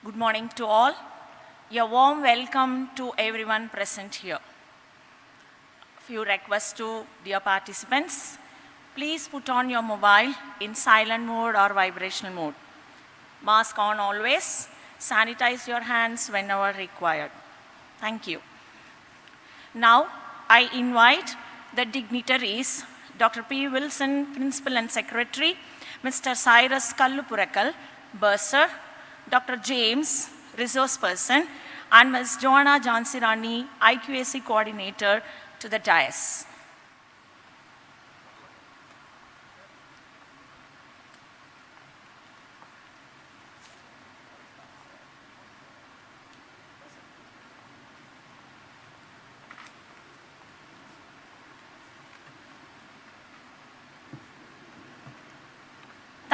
Good morning to all. A warm welcome to everyone present here. Few requests to dear participants. Please put on your mobile in silent mode or vibrational mode. Mask on always. Sanitize your hands whenever required. Thank you. Now, I invite the dignitaries, Dr. P. Wilson, Principal and Secretary, Mr. Cyrus Kallupurakal, Bursar, Dr. James, Resource Person, and Ms. Joanna Jansirani, IQAC Coordinator, to the dais.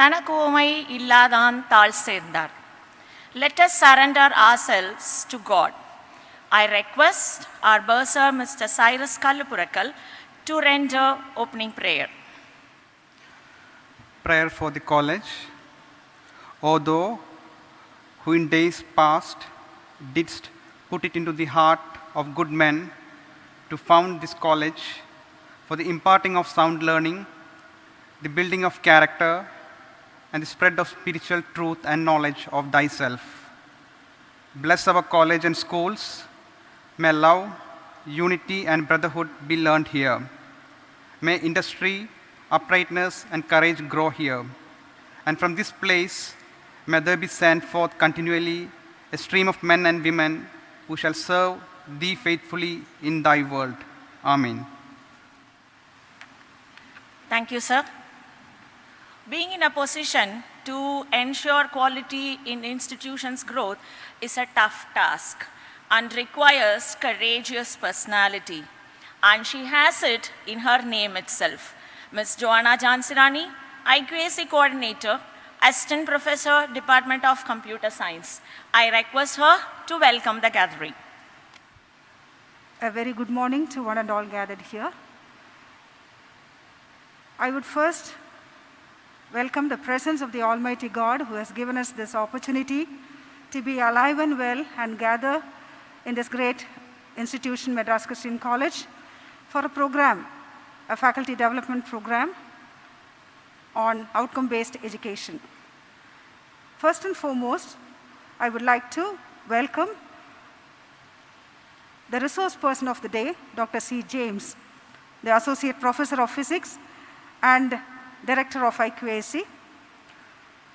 தனக்கோமை இல்லாதான் தாழ் சேர்ந்தார். Let us surrender ourselves to God. I request our bursar, Mr. Cyrus Kallupurakal, to render opening prayer. Prayer for the college. O thou who in days past didst put it into the heart of good men to found this college for the imparting of sound learning, the building of character, and the spread of spiritual truth and knowledge of thyself. Bless our college and schools. May love, unity, and brotherhood be learned here. May industry, uprightness, and courage grow here. And from this place, may there be sent forth continually a stream of men and women who shall serve thee faithfully in thy world. Amen. Thank you, sir. Being in a position to ensure quality in institutions' growth is a tough task and requires courageous personality. And she has it in her name itself. Ms. Joanna Jansirani, IQAC Coordinator, Assistant Professor, Department of Computer Science. I request her to welcome the gathering. A very good morning to one and all gathered here. I would first welcome the presence of the Almighty God who has given us this opportunity to be alive and well and gather in this great institution, Madras Christian College, for a program, a faculty development program on outcome-based education. First and foremost, I would like to welcome the resource person of the day, Dr. C. James, the Associate Professor of Physics and Director of IQAC,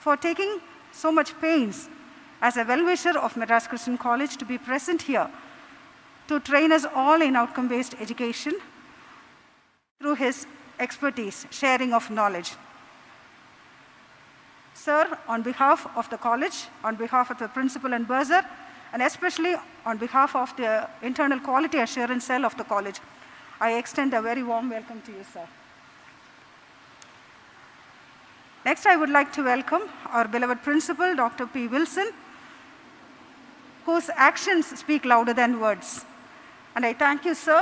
for taking so much pains as a well-wisher of Madras Christian College to be present here to train us all in outcome-based education through his expertise, sharing of knowledge. Sir, on behalf of the college, on behalf of the principal and bursar, and especially on behalf of the internal quality assurance cell of the college, I extend a very warm welcome to you, sir. Next, I would like to welcome our beloved principal, Dr. P. Wilson, whose actions speak louder than words. And I thank you, sir,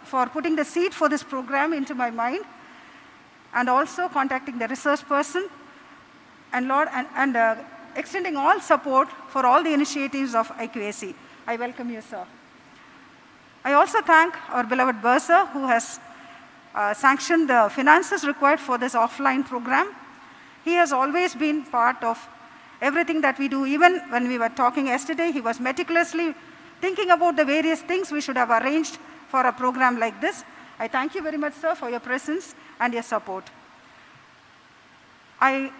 for putting the seed for this program into my mind, and also contacting the research person, and Lord, and extending all support for all the initiatives of IQAC. I welcome you, sir. I also thank our beloved bursar, who has sanctioned the finances required for this offline program. He has always been part of everything that we do. Even when we were talking yesterday, he was meticulously thinking about the various things we should have arranged for a program like this. I thank you very much, sir, for your presence and your support. I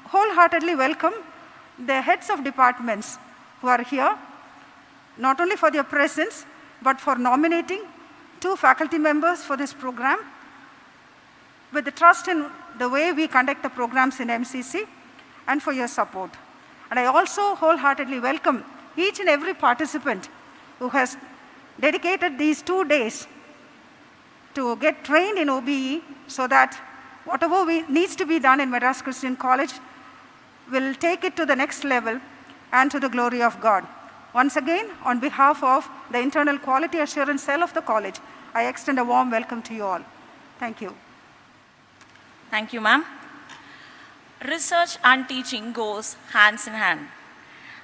wholeheartedly welcome the heads of departments who are here, not only for their presence, but for nominating 2 faculty members for this program, with the trust in the way we conduct the programs in MCC, and for your support. And I also wholeheartedly welcome each and every participant who has dedicated these 2 days to get trained in OBE, so that whatever needs to be done in Madras Christian College will take it to the next level and to the glory of God. Once again, on behalf of the internal quality assurance cell of the college, I extend a warm welcome to you all. Thank you. Thank you, ma'am. Research and teaching goes hands in hand.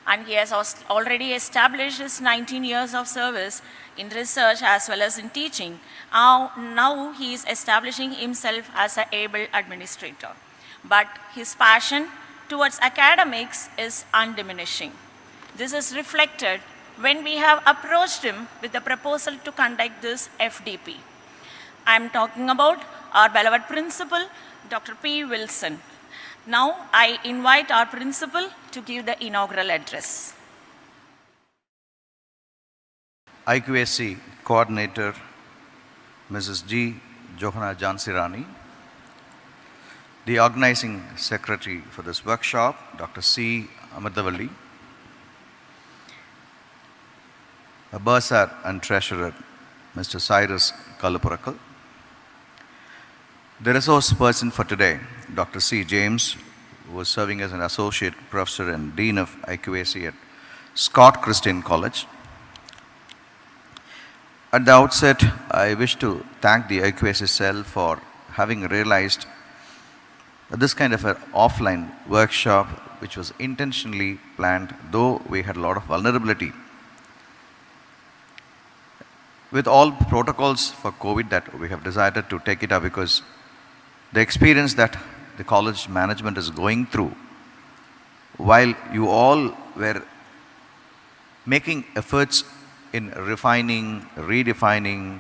and he has already established his 19 years of service in research as well as in teaching. Now he is establishing himself as an able administrator. But his passion towards academics is undiminishing. This is reflected when we have approached him with the proposal to conduct this FDP. I am talking about our beloved principal, Dr. P. Wilson. Now I invite our principal to give the inaugural address. IQAC Coordinator, Mrs. G. Johanna Jansirani, the Organizing Secretary for this workshop, Dr. C. Amardavalli, a Bursar and Treasurer, Mr. Cyrus Kalupurakal, the resource person for today, Dr. C. James, who is serving as an Associate Professor and Dean of IQAC at Scott Christian College. At the outset, I wish to thank the IQAC cell for having realized that this kind of an offline workshop, which was intentionally planned, though we had a lot of vulnerability, with all protocols for COVID, that we have decided to take it up because the experience that the college management is going through, while you all were making efforts in refining, redefining,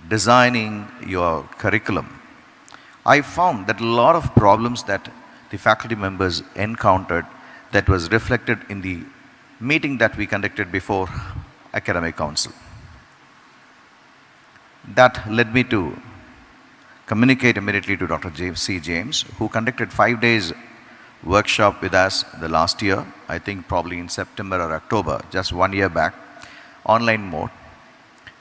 designing your curriculum, I found that a lot of problems that the faculty members encountered that was reflected in the meeting that we conducted before Academic Council. That led me to communicate immediately to Dr. C. James, who conducted 5 days workshop with us the last year, I think probably in September or October, just 1 year back, online mode.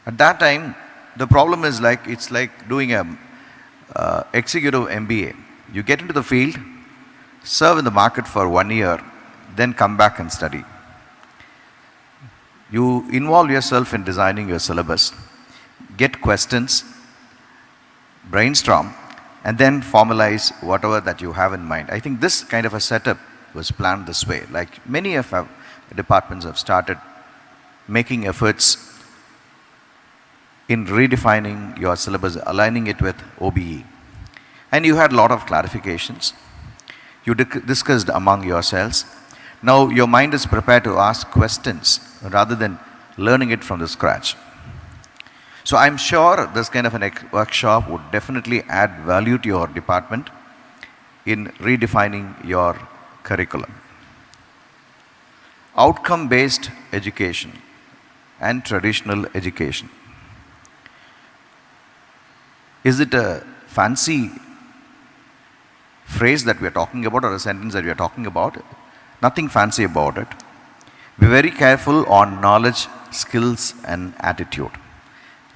At that time, the problem is it's like doing a executive MBA. You get into the field, serve in the market for 1 year, then come back and study. You involve yourself in designing your syllabus, get questions, brainstorm, and then formalize whatever that you have in mind. I think this kind of a setup was planned this way. Like many of our departments have started making efforts in redefining your syllabus, aligning it with OBE. And you had a lot of clarifications. You discussed among yourselves. Now your mind is prepared to ask questions rather than learning it from the scratch. So I'm sure this kind of a workshop would definitely add value to your department in redefining your curriculum. Outcome-based education and traditional education. Is it a fancy phrase that we are talking about or a sentence that we are talking about? Nothing fancy about it. Be very careful on knowledge, skills, and attitude.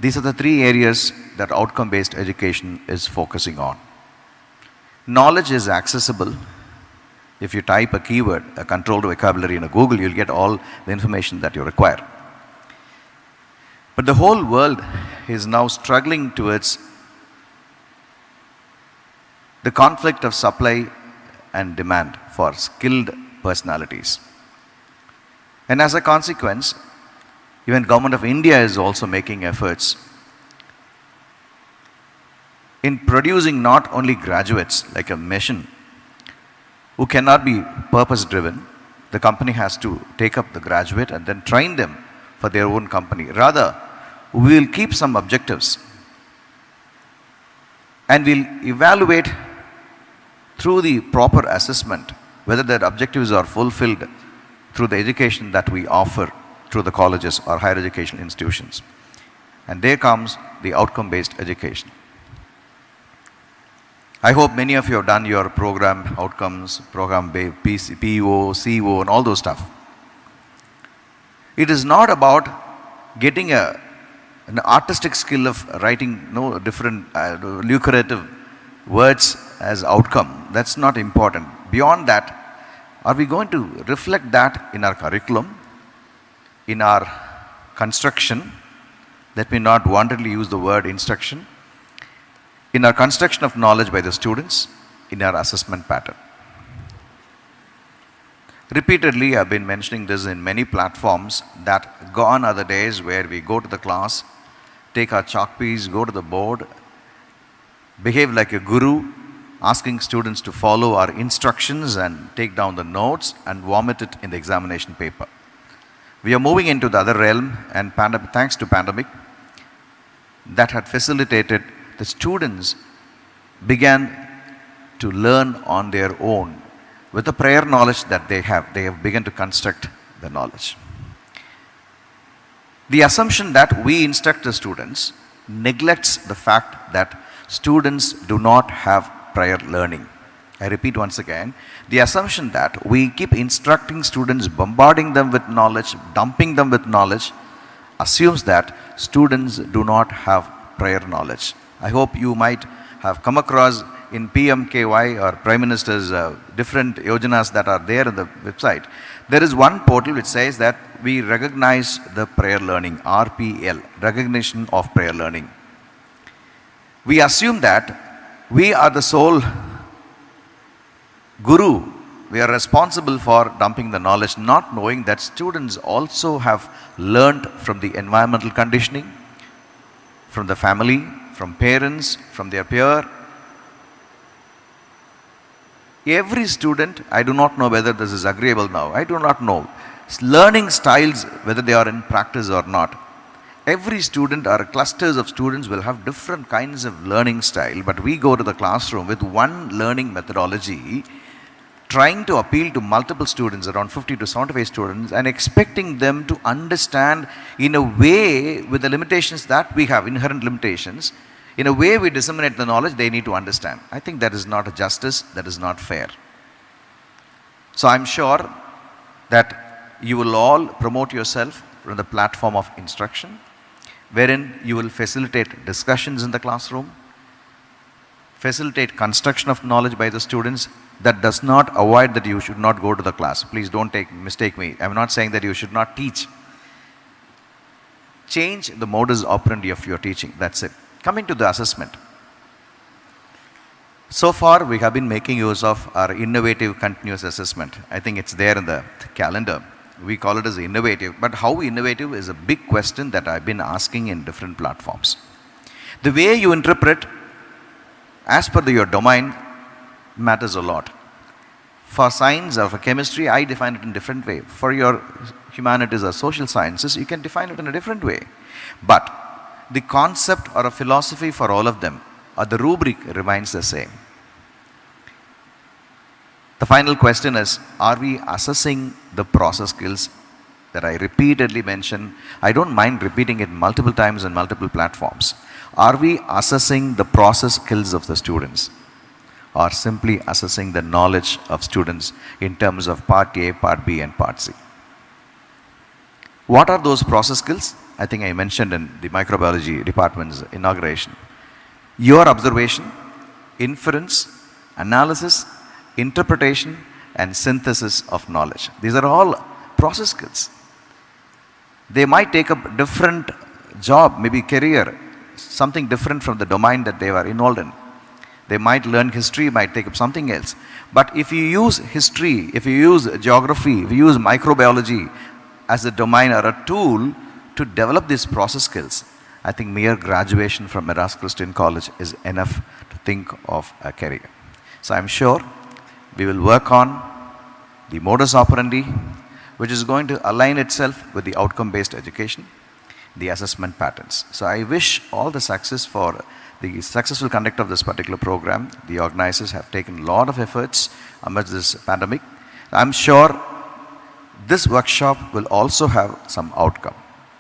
These are the 3 areas that outcome-based education is focusing on. Knowledge is accessible. If you type a keyword, a controlled vocabulary in a Google, you'll get all the information that you require. But the whole world is now struggling towards the conflict of supply and demand for skilled personalities. And as a consequence, even Government of India is also making efforts in producing not only graduates like a machine who cannot be purpose driven. The company has to take up the graduate and then train them for their own company. Rather, we will keep some objectives and we'll evaluate through the proper assessment whether their objectives are fulfilled through the education that we offer through the colleges or higher education institutions. And there comes the outcome-based education. I hope many of you have done your program outcomes, program PO, CO, and all those stuff. It is not about getting an artistic skill of writing different lucrative words as outcome. That's not important. Beyond that, are we going to reflect that in our curriculum, in our construction? Let me not wantonly use the word instruction. In our construction of knowledge by the students, in our assessment pattern. Repeatedly, I've been mentioning this in many platforms that gone are the days where we go to the class, take our chalk piece, go to the board, behave like a guru, asking students to follow our instructions and take down the notes and vomit it in the examination paper. We are moving into the other realm, and thanks to pandemic, that had facilitated the students began to learn on their own with the prior knowledge that they have begun to construct the knowledge. The assumption that we instruct the students neglects the fact that students do not have prior learning. I repeat once again, the assumption that we keep instructing students, bombarding them with knowledge, dumping them with knowledge, assumes that students do not have prior knowledge. I hope you might have come across in PMKY or Prime Minister's different yojanas that are there on the website. There is one portal which says that we recognize the prior learning, RPL, recognition of prior learning. We assume that we are the sole guru. We are responsible for dumping the knowledge, not knowing that students also have learned from the environmental conditioning, from the family, from parents, from their peer. Every student, I do not know whether this is agreeable now, I do not know. Learning styles, whether they are in practice or not. Every student or clusters of students will have different kinds of learning style, but we go to the classroom with one learning methodology, trying to appeal to multiple students, around 50 to 75 students, and expecting them to understand in a way with the limitations that we have, inherent limitations, in a way we disseminate the knowledge they need to understand. I think that is not a justice, that is not fair. So I'm sure that you will all promote yourself from the platform of instruction, wherein you will facilitate discussions in the classroom, facilitate construction of knowledge by the students. That does not avoid that you should not go to the class. Please don't mistake me. I'm not saying that you should not teach. Change the modus operandi of your teaching. That's it. Coming to the assessment. So far, we have been making use of our innovative continuous assessment. I think it's there in the calendar. We call it as innovative. But how innovative is a big question that I've been asking in different platforms. The way you interpret as per your domain matters a lot. For science or for chemistry, I define it in a different way. For your humanities or social sciences, you can define it in a different way. But the concept or a philosophy for all of them, or the rubric, remains the same. The final question is, are we assessing the process skills that I repeatedly mention? I don't mind repeating it multiple times on multiple platforms. Are we assessing the process skills of the students, or simply assessing the knowledge of students in terms of part A, part B, and part C? What are those process skills? I think I mentioned in the microbiology department's inauguration. Your observation, inference, analysis, interpretation, and synthesis of knowledge. These are all process skills. They might take up different job, maybe career, something different from the domain that they were involved in. They might learn history, might take up something else. But if you use history, if you use geography, if you use microbiology as a domain or a tool to develop these process skills, I think mere graduation from Madras Christian College is enough to think of a career. So I'm sure we will work on the modus operandi, which is going to align itself with the outcome-based education, the assessment patterns. So I wish all the success for the successful conduct of this particular program. The organizers have taken a lot of efforts amidst this pandemic. I'm sure this workshop will also have some outcome.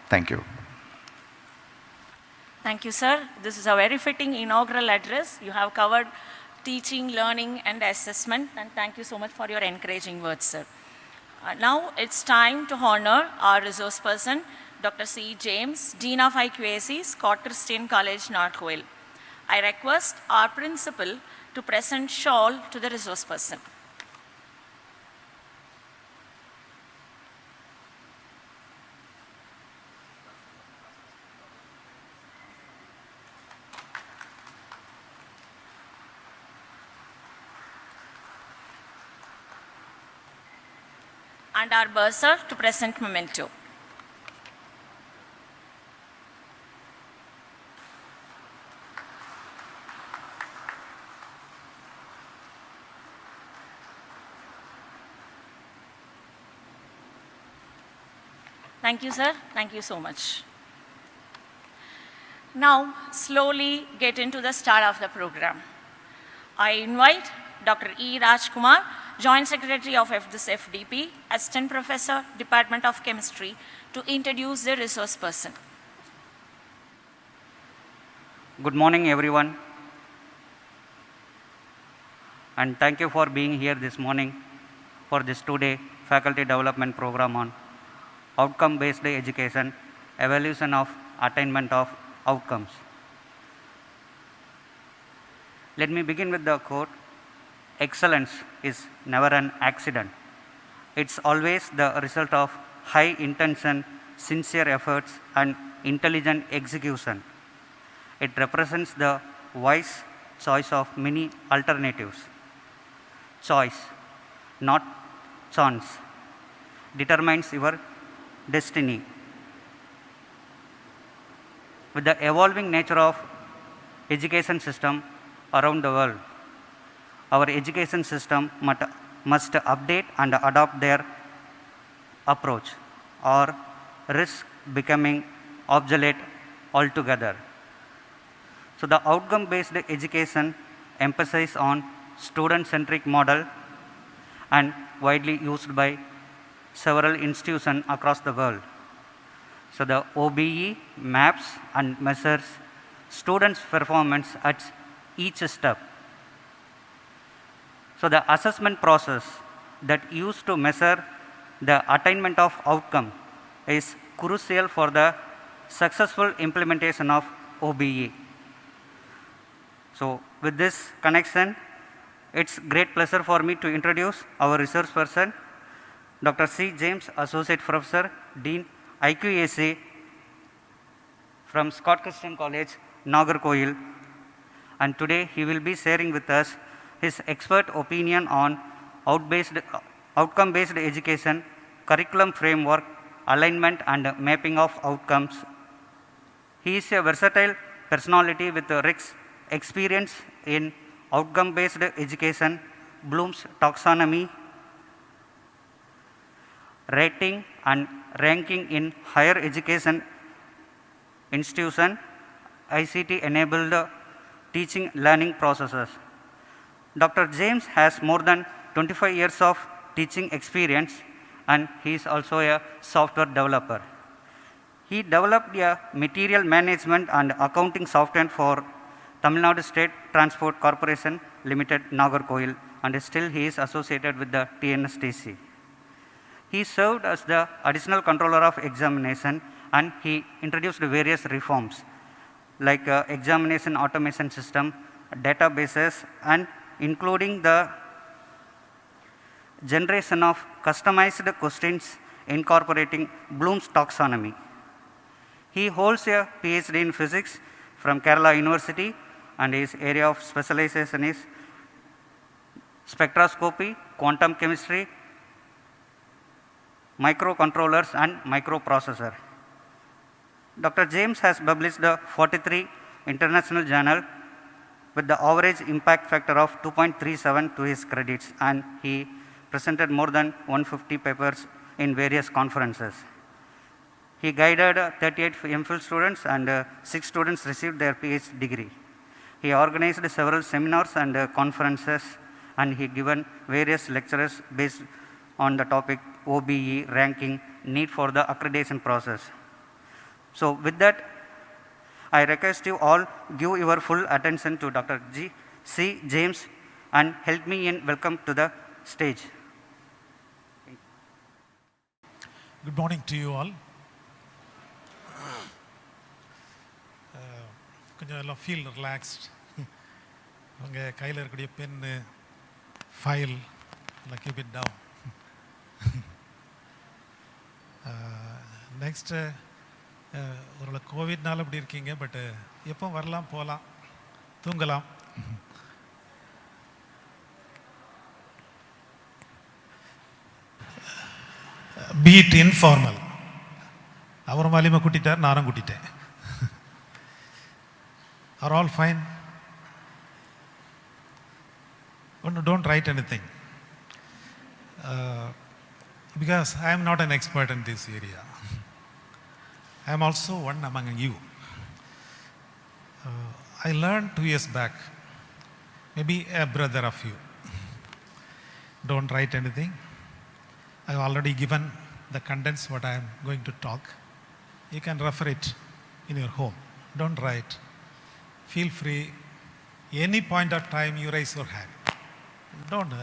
Thank you. Thank you, sir. This is a very fitting inaugural address. You have covered teaching, learning, and assessment, and thank you so much for your encouraging words, sir. Now it's time to honor our resource person, Dr. C. James, Dean of IQAC, Scott Christian College, Northwell. I request our principal to present shawl to the resource person. and our bursar to present memento. Thank you, sir. Thank you so much. Now, slowly get into the start of the program. I invite Dr. E. Rajkumar, Joint Secretary of this FDP, Assistant Professor, Department of Chemistry, to introduce the resource person. Good morning, everyone. And thank you for being here this morning for this two-day faculty development program on outcome-based education, evaluation of attainment of outcomes. Let me begin with the quote, "Excellence is never an accident. It's always the result of high intention, sincere efforts, and intelligent execution. It represents the wise choice of many alternatives. Choice, not chance, determines your destiny." With the evolving nature of education system around the world, our education system must update and adopt their approach or risk becoming obsolete altogether. So the outcome-based education emphasizes on student-centric model and widely used by several institutions across the world. So the OBE maps and measures students' performance at each step. So the assessment process that used to measure the attainment of outcome is crucial for the successful implementation of OBE. So with this connection, it's great pleasure for me to introduce our resource person, Dr. C. James, Associate Professor, Dean, Iqac from Scott Christian College, Nagarkoil. And today he will be sharing with us his expert opinion on outcome-based education, curriculum framework, alignment and mapping of outcomes. He is a versatile personality with a rich experience in outcome-based education, Bloom's taxonomy, rating and ranking in higher education institution, ICT-enabled teaching learning processes. Dr. James has more than 25 years of teaching experience, and he is also a software developer. He developed a material management and accounting software for Tamil Nadu State Transport Corporation Limited, Nagarkoil, and still he is associated with the TNSTC. He served as the additional controller of examination, and he introduced various reforms like examination automation system, databases, and including the generation of customized questions incorporating Bloom's taxonomy. He holds a PhD in physics from Kerala University, and his area of specialization is spectroscopy, quantum chemistry, microcontrollers, and microprocessor. Dr. James has published 43 international journals with the average impact factor of 2.37 to his credits, and he presented more than 150 papers in various conferences. He guided 38 MPhil students, and 6 students received their PhD degree. He organized several seminars and conferences, and he given various lectures based on the topic OBE ranking, need for the accreditation process. So with that, I request you all give your full attention to Dr. C. James and help me in welcome to the stage. Good morning to you all. கொஞ்சம் எல்லாம் feel relaxed. உங்கள் கையில் இருக்கக்கூடிய pen, file எல்லாம் keep it down. Next ஒரு கோவிட்னால இப்படி இருக்கீங்க, பட்டு எப்போ வரலாம், போகலாம், தூங்கலாம். be it informal. அவரும் வாலியமா கூட்டிட்டார், நானும் கூட்டிட்டேன். Are all fine? Oh, no, don't write anything. Because I am not an expert in this area. I am also one among you. I learned 2 years back, maybe a brother of you. Don't write anything. I have already given the contents what I am going to talk. You can refer it in your home. Don't write. Feel free. Any point of time you raise your hand. Don't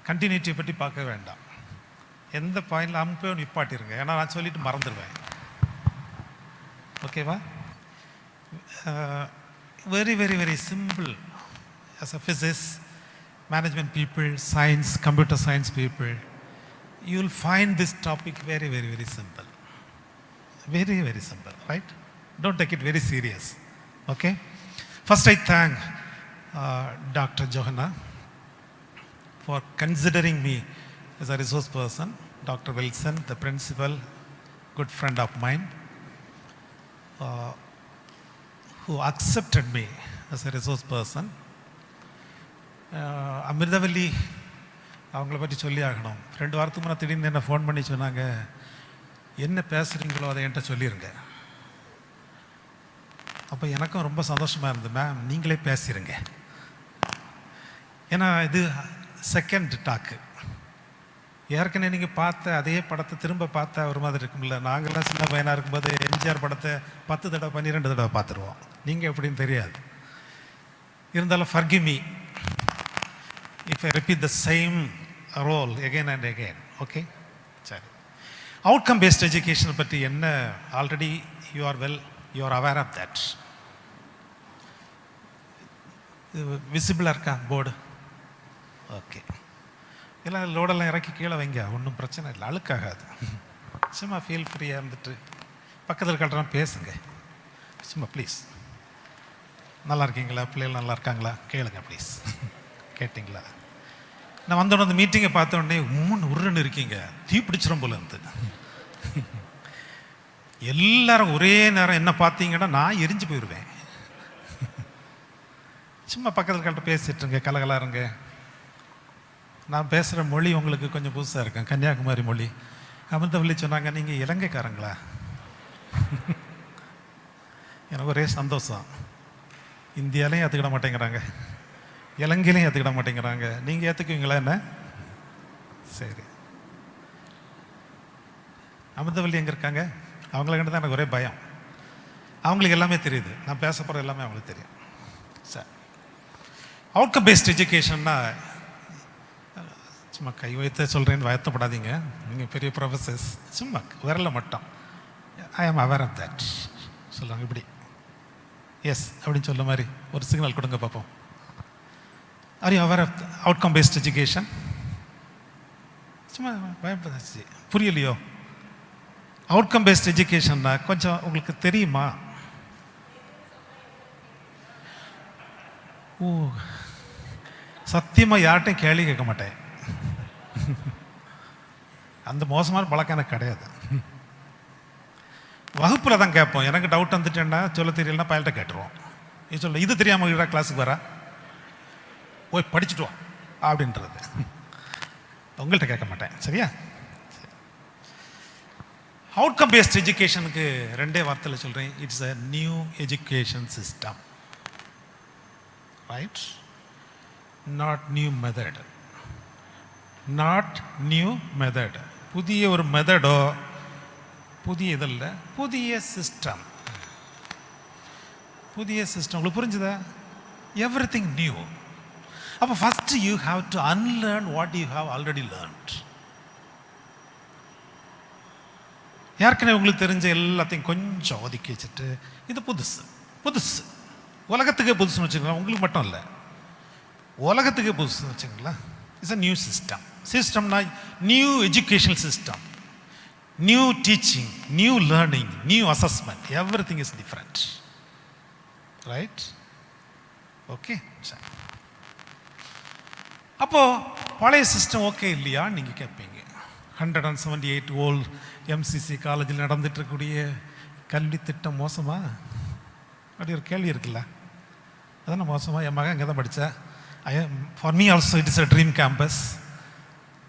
continuity பற்றி பார்க்க வேண்டாம். எந்த பாயிண்டில் அம்பே நிப்பாட்டிருங்க, ஏன்னா நான் சொல்லிட்டு மறந்துடுவேன். ஓகேவா? Very, very, very simple. As a physicist, management people, science, computer science people, you will find this topic very, very, very simple. Very, very simple, right? Don't take it very serious. Okay? First, I thank Dr. Johanna for considering me as a resource person. Dr. Wilson, the principal, good friend of mine, who accepted me as a resource person. Amirthavalli அவங்கள பற்றி சொல்லி ஆகணும். 2 வாரத்துக்கு முன்னே திடீர்னு என்ன phone பண்ணி சொன்னாங்க, என்ன பேசுகிறீங்களோ அதை என்கிட்ட சொல்லிடுங்க. அப்போ எனக்கும் ரொம்ப சந்தோஷமாக இருந்தது. மேம் நீங்களே பேசிடுங்க, ஏன்னா இது செகண்ட் டாக்கு. ஏற்கனவே நீங்கள் பார்த்த அதே படத்தை திரும்ப பார்த்தா ஒரு மாதிரி இருக்கும்ல. நாங்கள்லாம் சின்ன பையனாக இருக்கும்போது எம்ஜிஆர் படத்தை 10 தடவை 12 தடவை பார்த்துருவோம். நீங்கள் எப்படின்னு தெரியாது. இருந்தாலும் forgive me if I repeat the same role again and again. Okay? சரி. அவுட்கம் பேஸ்ட் எஜுகேஷனை பற்றி என்ன, already you are aware of that. விசிபிளாக இருக்கா போர்டு? ஓகே. எல்லாம் லோடெல்லாம் இறக்கி கீழே வைங்க, ஒன்றும் பிரச்சனை இல்லை, அழுக்காகாது. சும்மா ஃபீல் ஃப்ரீயாக இருந்துட்டு பக்கத்தில் கட்டுறோம் பேசுங்க சும்மா ப்ளீஸ். நல்லா இருக்கீங்களா, பிள்ளைகள் நல்லா இருக்காங்களா கேளுங்க ப்ளீஸ். கேட்டிங்களா? நான் வந்தோடனே அந்த மீட்டிங்கை பார்த்த உடனே உருன்னு இருக்கீங்க, தீ பிடிச்சிரும் போல இருந்து. எல்லாரும் ஒரே நேரம் என்ன பார்த்தீங்கன்னா நான் எரிஞ்சு போயிடுவேன். சும்மா பக்கத்தில் கட்ட பேசிட்டுருங்க, கலகலா இருங்க. நான் பேசுகிற மொழி உங்களுக்கு கொஞ்சம் புதுசாக இருக்கேன், கன்னியாகுமரி மொழி. அமிர்தவல்லி சொன்னாங்க, நீங்கள் இலங்கைக்காரங்களா? எனக்கு ஒரே சந்தோஷம். இந்தியாலையும் ஏற்றுக்கிட மாட்டேங்கிறாங்க, இலங்கையிலையும் ஏற்றுக்கிட மாட்டேங்கிறாங்க. நீங்கள் ஏற்றுக்குவீங்களா என்ன? சரி. அமிர்தவல்லி எங்கே இருக்காங்க? அவங்கள கண்டு தான் எனக்கு ஒரே பயம். அவங்களுக்கு எல்லாமே தெரியுது, நான் பேச போகிற எல்லாமே அவங்களுக்கு தெரியும். சார், அவுட்கம் பேஸ்ட் எஜுகேஷன்னா சும்மா கை வைத்த சொல்கிறேன்னு வருத்தப்படாதீங்க, நீங்கள் பெரிய ப்ரொஃபஸர்ஸ். சும்மா விரல மட்டும் ஐ ஆம் அவேர் ஆஃப் தட் சொல்லுவாங்க. இப்படி எஸ் அப்படின்னு சொல்ல மாதிரி ஒரு சிக்னல் கொடுங்க பார்ப்போம். Are you aware of outcome based education? சும்மா பயப்படாச்சு, புரியலையோ? அவுட்கம் பேஸ்ட் எஜுகேஷன்னா கொஞ்சம் உங்களுக்கு தெரியுமா? ஓ, சத்தியமாக யார்கிட்டையும் கேள்வி கேட்க மாட்டேன். அந்த மோசமான பழக்கம் எனக்கு கிடையாது. வகுப்பில் தான் கேட்போம். எனக்கு டவுட் வந்துட்டேன்னா சொல்ல தெரியலன்னா பயல்கிட்ட கேட்டுருவோம். நீ சொல்ல இது தெரியாமல் விடா கிளாஸுக்கு வரா, போய் படிச்சுட்டு வா அப்படின்றது. உங்கள்கிட்ட கேட்க மாட்டேன், சரியா? அவுட்கம் பேஸ்ட் எஜுகேஷனுக்கு 2 வார்த்தையில் சொல்கிறேன். It's a new education system, right? Not new method, not new method. புதிய ஒரு மெத்தடோ புதிய இதில் புதிய சிஸ்டம். புதிய சிஸ்டம் உங்களுக்கு புரிஞ்சுதா? Everything new. அப்போ first you have to unlearn what you have already learnt. ஏற்கனவே உங்களுக்கு தெரிஞ்ச எல்லாத்தையும் கொஞ்சம் ஒதுக்கி வச்சுட்டு இது புதுசு புதுசு, உலகத்துக்கே புதுசுன்னு வச்சுக்கலாம். உங்களுக்கு மட்டும் இல்லை, உலகத்துக்கே புதுசுன்னு வச்சுக்கலாம். It's a new system. சிஸ்டம்னா new educational system, new teaching, new learning, new assessment, everything is different, right? Okay. சரி, அப்போ பழைய சிஸ்டம் ஓகே இல்லையா நீங்கள் கேட்பீங்க. 178 ஓல்ட் எம்சிசி காலேஜில் நடந்துட்டு இருக்கக்கூடிய கல்வி திட்டம் மோசமா? அப்படி ஒரு கேள்வி இருக்குல்ல. அதான் மோசமாக. என் மகன் இங்கே தான் படித்தேன். For me also it is a dream campus.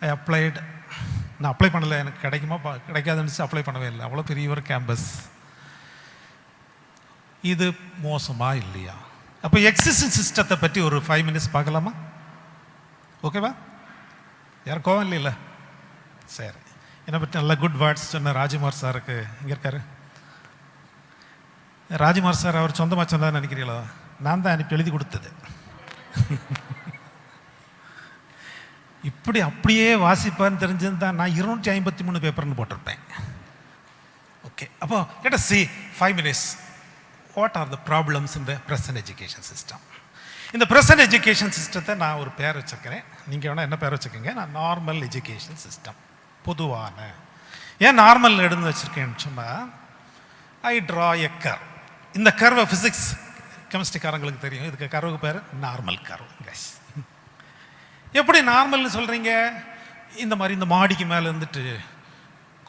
I applied. நான் அப்ளை பண்ணலை, எனக்கு கிடைக்குமா கிடைக்காதுன்னு அப்ளை பண்ணவே இல்லை. அவ்வளோ பெரிய ஒரு கேம்பஸ். இது மோசமா இல்லையா? அப்போ எக்ஸிஸ்டிங் சிஸ்டத்தை பற்றி ஒரு 5 மினிட்ஸ் பார்க்கலாமா? ஓகேவா? யாரும் கோவம் இல்லைல்ல? சரி. என்னை பற்றி நல்ல குட் வேர்ட்ஸ் சொன்ன ராஜ்குமார் சாருக்கு இங்கே இருக்காரு. ராஜ்குமார் சார் அவர் சொந்தமாக சொன்னதாக நினைக்கிறீங்களா? நான் தான் அனுப்பி எழுதி கொடுத்தது. இப்படி அப்படியே வாசிப்பான்னு தெரிஞ்சிருந்தா நான் 253 பேப்பர்னு போட்டிருப்பேன். ஓகே, அப்போ let us see 5 minutes. What are the problems in the present education system? இந்த present education system நான் ஒரு பேர் வச்சுருக்கிறேன். நீங்கள் வேணால் என்ன பேர் வச்சுக்கோங்க. நான் நார்மல் எஜுகேஷன் சிஸ்டம், பொதுவான. ஏன் நார்மல் எடுத்து வச்சுருக்கேன்னு சொன்னால், ஐ ட்ரா எ கர்வ். இந்த கர்வை ஃபிசிக்ஸ் கெமிஸ்ட்ரிக்காரங்களுக்கு தெரியும். இதுக்கு கர்வுக்கு பேர் நார்மல் கர்வ். கைஸ், எப்படி நார்மல்னு சொல்கிறீங்க? இந்த மாதிரி இந்த மாடிக்கு மேலே இருந்துட்டு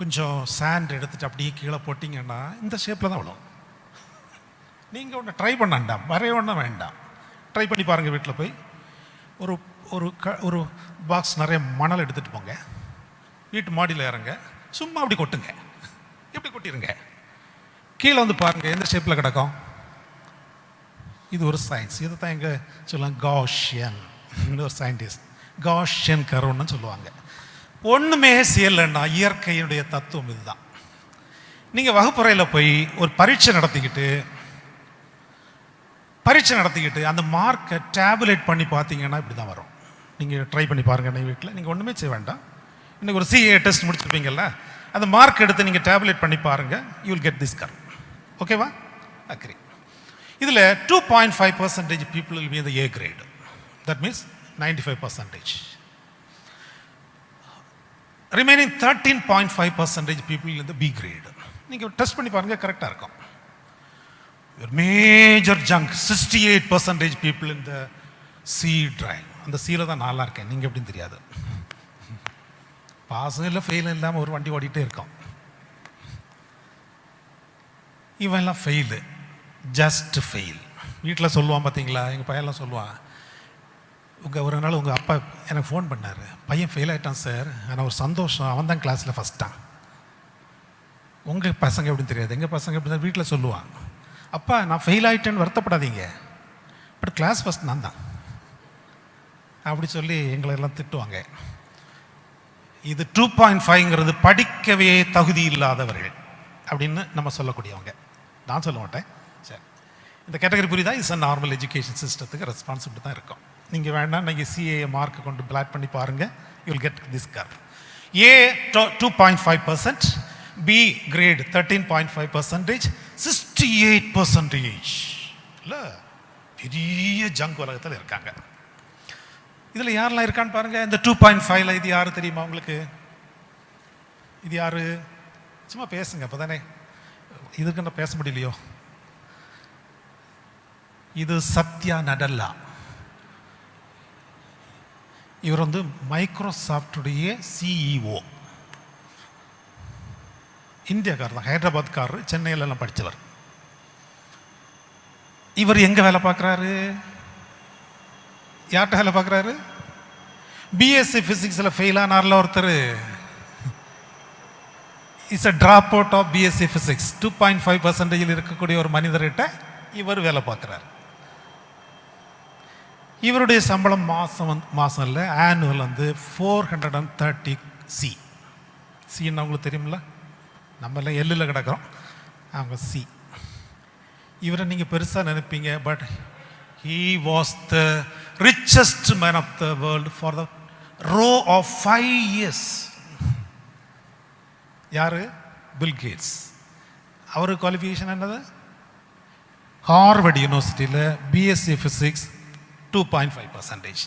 கொஞ்சம் சாண்ட் எடுத்துகிட்டு அப்படியே கீழே போட்டிங்கன்னா இந்த ஷேப்பில் தான் விடும். நீங்கள் ஒன்று ட்ரை பண்ண வேண்டாம், வரைய ஒன்றும் வேண்டாம். ட்ரை பண்ணி பாருங்கள். வீட்டில் போய் ஒரு ஒரு ஒரு பாக்ஸ் நிறைய மணல் எடுத்துகிட்டு போங்க, வீட்டு மாடியில் இறங்க, சும்மா அப்படி கொட்டுங்க. எப்படி கொட்டிடுங்க, கீழே வந்து பாருங்கள் எந்த ஷேப்பில் கிடக்கும். இது ஒரு சயின்ஸ். இதை தான் எங்கே சொல்லுவாங்க, காஷியன். ஒரு சயின்டிஸ்ட் காஷியன் கர்வ்னு சொல்லுவாங்க. ஒன்றுமே செய்யலைன்னா இயற்கையினுடைய தத்துவம் இதுதான். நீங்கள் வகுப்பறையில் போய் ஒரு பரீட்சை நடத்திக்கிட்டு அந்த மார்க்கை டேபுலேட் பண்ணி பார்த்தீங்கன்னா இப்படி தான் வரும். நீங்கள் ட்ரை பண்ணி பாருங்கள். நீங்கள் வீட்டில் நீங்கள் ஒன்றுமே செய்ய வேண்டாம். இன்றைக்கி ஒரு சிஏ டெஸ்ட் முடிச்சிருப்பீங்கல்ல, அந்த மார்க் எடுத்து நீங்கள் டேபுலேட் பண்ணி பாருங்கள். You will get this curve. ஓகேவா? அக்ரி. இதில் 2.5% people will be in the A grade. That means 95%. Remaining 13.5% people in the B grade. நீங்கள் டெஸ்ட் பண்ணி பாருங்கள், கரெக்டாக இருக்கும். Major junk 68% people in the C drive. அந்த சீல தான் நல்லா இருக்கேன். நீங்கள் எப்படின்னு தெரியாது. பாஸும் இல்லை ஃபெயிலும் இல்லாமல் ஒரு வண்டி ஓடிட்டே இருக்கோம். இவன் எல்லாம் ஃபெயிலு, ஜஸ்ட் ஃபெயில். வீட்டில் சொல்லுவான் பார்த்தீங்களா, எங்கள் பையன்லாம் சொல்லுவான். ஒரு நாள் உங்கள் அப்பா எனக்கு ஃபோன் பண்ணார், பையன் ஃபெயில் ஆகிட்டான் சார், ஆனால் ஒரு சந்தோஷம், அவன் தான் கிளாஸில் ஃபஸ்ட்டான். உங்கள் பசங்க எப்படின்னு தெரியாது, எங்கள் பசங்க எப்படி தான் வீட்டில் சொல்லுவான். அப்பா நான் ஃபெயில் ஆகிட்டேன்னு வருத்தப்படாதீங்க, பட் கிளாஸ் ஃபஸ்ட் நான் தான் அப்படி சொல்லி எங்களை எல்லாம் திட்டுவாங்க. இது 2.5ங்கிறது படிக்கவே தகுதி இல்லாதவர்கள் அப்படின்னு நம்ம சொல்லக்கூடியவங்க. நான் சொல்ல மாட்டேன். சரி, இந்த கேட்டகரி புரியுதா? இஸ் அ நார்மல் எஜுகேஷன் சிஸ்டத்துக்கு ரெஸ்பான்சிபிலிட்டி தான் இருக்கும். நீங்கள் வேணால் நீங்கள் சிஏ மார்க்கை கொண்டு பிளாட் பண்ணி பாருங்கள். You will get this curve. A 2.5%, B grade 13.5%, 68% இல்லை, பெரிய ஜங்க் உலகத்தில் இருக்காங்க. இதில் யாரெல்லாம் இருக்கான்னு பாருங்கள். இந்த 2.5ல இது யாரு தெரியுமா உங்களுக்கு? இது யாரு? சும்மா பேசுங்க, அப்போ தானே இதுக்கு நான் பேச முடியலையோ. இது சத்யா நடல்லா. இவர் வந்து மைக்ரோசாஃப்டுடைய சிஇஓ. இந்தியாக்காரர் தான், ஹைதராபாத்காரர், சென்னையிலலாம் படித்தவர். இவர் எங்கே வேலை பார்க்குறாரு? யார்கிட்ட வேலை பார்க்குறாரு? பிஎஸ்சி ஃபிசிக்ஸில் ஃபெயில் ஆனார்ல ஒருத்தர். It's a drop out of BSc physics. 2.5% இருக்கக்கூடிய ஒரு மனிதர்கிட்ட இவர் வேலை பார்க்குறாரு. இவருடைய சம்பளம் மாதம் இல்லை, ஆனுவல் வந்து 430 சி. சின்னு அவங்களுக்கு தெரியுமில்ல, நம்மளாம் எல்லில் கிடக்கிறோம், அவங்க சி. இவரை நீங்கள் பெருசாக நினைப்பீங்க, but he was the richest man of the world for the row of 5 years. யாரு? Bill Gates. அவர் குவாலிஃபிகேஷன் என்னது? ஹார்வர்ட் யூனிவர்சிட்டியில் பிஎஸ்சி ஃபிசிக்ஸ் 2.5%.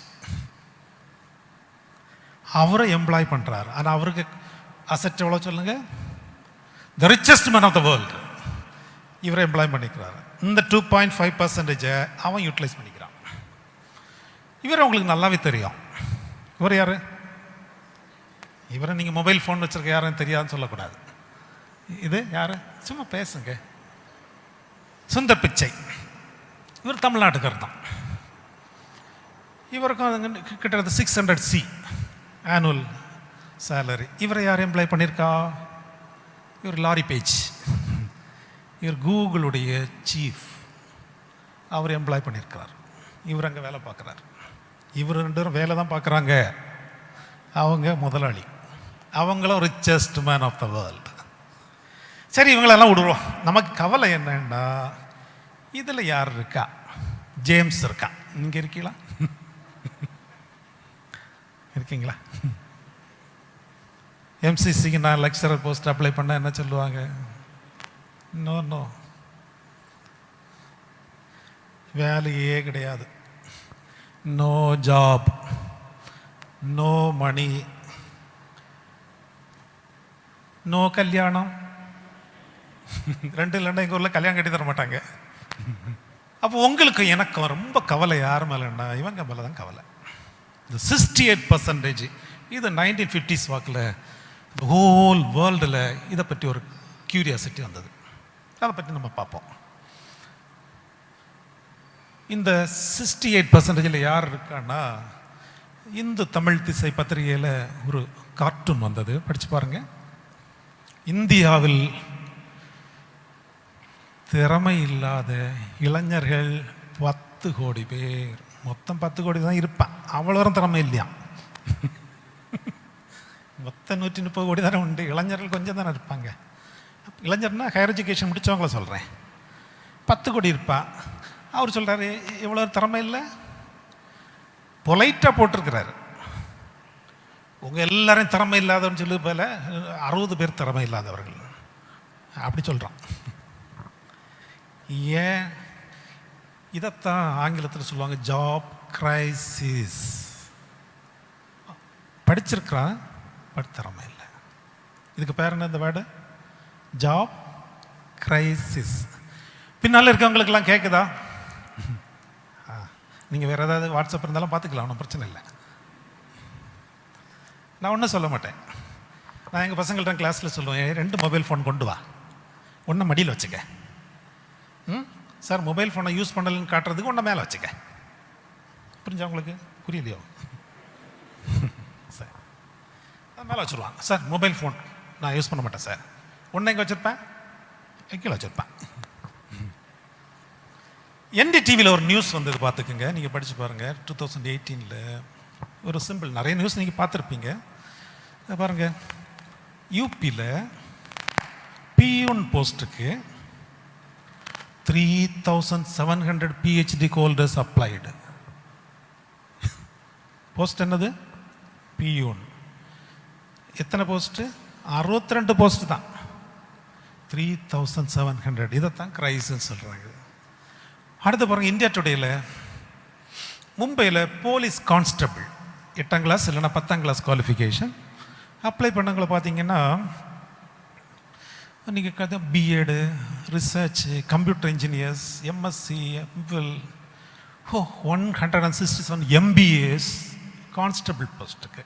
அவரை எம்ப்ளாய் பண்ணுறாரு. ஆனால் அவருக்கு அசெட் எவ்வளோ சொல்லுங்க? The richest man of the world. இவரை எம்ப்ளாய் பண்ணிக்கிறாரு. இந்த 2.5% அவன் யூட்டிலைஸ் பண்ணிக்கிறான். இவர் உங்களுக்கு நல்லாவே தெரியும். இவர் யாரு? இவரை நீங்கள் மொபைல் ஃபோன் வச்சுருக்க யாரும் தெரியாதுன்னு சொல்லக்கூடாது. இது யார்? சும்மா பேசுங்க. சுந்தர் பிச்சை, இவர் தமிழ்நாட்டுக்காரர் தான். இவருக்கும் கிட்டத்தட்ட 600 C ஆனுவல் சேலரி. இவரை யார் எம்ப்ளாய் பண்ணியிருக்கா? இவர் லாரி பேஜ், இவர் கூகுளுடைய சீஃப், அவர் எம்ப்ளாய் பண்ணியிருக்கிறார். இவர் அங்கே வேலை பார்க்குறார். இவர் 2 பேரும் வேலை தான் பார்க்குறாங்க. அவங்க முதலாளி, அவங்களும் richest man of the world. சரி, இவங்களெல்லாம் விடுவோம். நமக்கு கவலை என்னன்னா, இதில் யார் இருக்கா? ஜேம்ஸ் இருக்கா. நீங்கள் இருக்கீங்களா? இருக்கீங்களா? எம்சிசிக்கு நான் லெக்சரர் போஸ்ட் அப்ளை பண்ண என்ன சொல்லுவாங்க? நோ நோ, வேலையே கிடையாது, no job, no money, no கல்யாணம். 2 இல்லைன்னா எங்கள் ஊரில் கல்யாணம் கட்டி தர மாட்டாங்க. அப்போ உங்களுக்கு எனக்கும் ரொம்ப கவலை யார் மேலேன்னா, இவங்க மேலே தான் கவலை. இந்த 68%, இது 1950s வாக்கில் ஹோல் வேர்ல்டில் இதை பற்றி ஒரு கியூரியாசிட்டி வந்தது. அதை பற்றி நம்ம பார்ப்போம். இந்த 68% யார் இருக்கான்னா, இந்து தமிழ் திசை பத்திரிகையில் ஒரு கார்ட்டூன் வந்தது, படித்து பாருங்க. இந்தியாவில் திறமை இல்லாத இளைஞர்கள் 10 கோடி பேர். மொத்தம் 10 கோடி தான் இருப்பான், அவ்வளோ திறமை இல்லையா? மொத்தம் 130 கோடி தானே உண்டு. இளைஞர்கள் கொஞ்சம் தானே இருப்பாங்க. இளைஞர்னா ஹையர் எஜுகேஷன் முடித்தவங்கள சொல்கிறேன். 10 கோடி இருப்பான். அவர் சொல்கிறாரு, எவ்வளோ திறமை இல்லை, பொலைட்டாக போட்டிருக்கிறாரு. உங்கள் எல்லாரும் திறமை இல்லாதவன்னு சொல்லி போல 60 பேர் திறமை இல்லாதவர்கள் அப்படி சொல்கிறான். ஏன்? இதைத்தான் ஆங்கிலத்தில் சொல்லுவாங்க ஜாப் கிரைசிஸ். படிச்சிருக்கிறான், பட் திறமை இல்லை. இதுக்கு பேர் என்ன? இந்த வேர்டு ஜாப் கிரைசிஸ். பின்னால் இருக்கவங்களுக்கெல்லாம் கேட்குதா? நீங்கள் வேறு ஏதாவது வாட்ஸ்அப் இருந்தாலும் பார்த்துக்கலாம், ஒன்றும் பிரச்சனை இல்லை. நான் ஒன்றும் சொல்ல மாட்டேன். நான் எங்கள் பசங்கள்ட்ட கிளாஸில் சொல்லுவேன், 2 மொபைல் ஃபோன் கொண்டு வா, ஒன்றை மடியில் வச்சுக்க. சார், மொபைல் ஃபோனை யூஸ் பண்ணலன்னு காட்டுறதுக்கு ஒன்றை மேலே வச்சுக்க. புரிஞ்சா உங்களுக்கு? புரியலையோ? சார் மேலே வச்சுருவாங்க. சார், மொபைல் ஃபோன் நான் யூஸ் பண்ண மாட்டேன் சார். ஒன்று எங்கே வச்சுருப்பேன்? கீழே வச்சுருப்பேன். NDTVயில் ஒரு நியூஸ் வந்தது, பார்த்துக்குங்க, நீங்கள் படித்து பாருங்கள். 2018 ஒரு சிம்பிள், நிறைய நியூஸ் நீங்கள் பார்த்துருப்பீங்க. பாருங்கள், யூபியில் பியூன் போஸ்ட்டுக்கு 3700 PhD ஹோல்டர்ஸ் அப்ளைடு. போஸ்ட் என்னது? பியூன். எத்தனை போஸ்ட்டு? 62 போஸ்ட் தான். 3700. இதைத்தான் கிரைசிஸ் சொல்கிறாங்க. அடுத்து பாருங்கள், இந்தியா டுடேயில் மும்பையில் போலீஸ் கான்ஸ்டபிள் 8ஆம் கிளாஸ் இல்லைன்னா 10ஆம் கிளாஸ் குவாலிஃபிகேஷன் அப்ளை பண்ணவங்களை பார்த்தீங்கன்னா, நீங்கள் BEd, research, computer engineers, MSc, MPhil, 167 MBAs constable போஸ்ட்டுக்கு.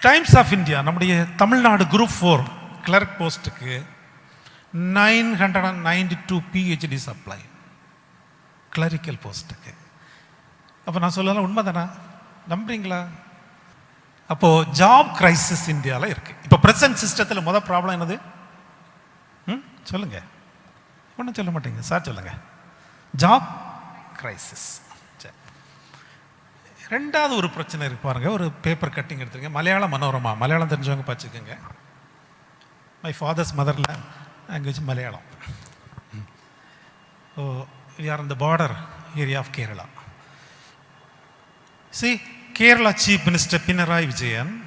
டைம்ஸ் ஆஃப் இந்தியா நம்முடைய தமிழ்நாடு குரூப் 4 கிளர்க் போஸ்ட்டுக்கு 992 PhDs அப்ளை, கிளரிக்கல் போஸ்ட்டுக்கு. அப்போ நான் சொல்லலாம், உண்மை தானே? நம்புறீங்களா? அப்போது ஜாப் கிரைசிஸ் இந்தியாவில் இருக்குது. இப்போ ப்ரெசன்ட் சிஸ்டத்தில் முதல் ப்ராப்ளம் என்னது? சொல்லுங்கள். ஒன்றும் சொல்ல மாட்டீங்க சார், சொல்லுங்கள். Job crisis. சரி, 2வது ஒரு பிரச்சனை இருக்கு பாருங்கள். ஒரு பேப்பர் கட்டிங் எடுத்துருங்க, மலையாள மனோரமா. மலையாளம் தெரிஞ்சவங்க பார்த்துக்கோங்க. My fathers mother language Malayalam. we are on the border area of Kerala. See, Kerala Chief Minister Pinarayi Vijayan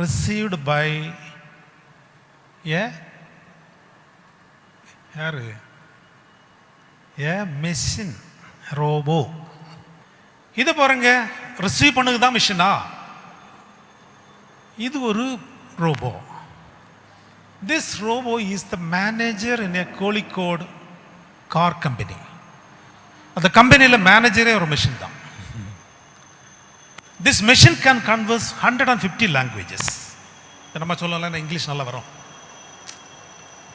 received by a machine, robo. இது பாருங்க, ரிசீவ் பண்ணுது தான் மிஷினா? இது ஒரு robot. This robo is the manager in a Kozhikode car company. அந்த கம்பெனியில் மேனேஜரே ஒரு machine தான். This machine can converse 150 languages. நம்ம சொல்லலாம் இங்கிலீஷ் நல்லா வரும்,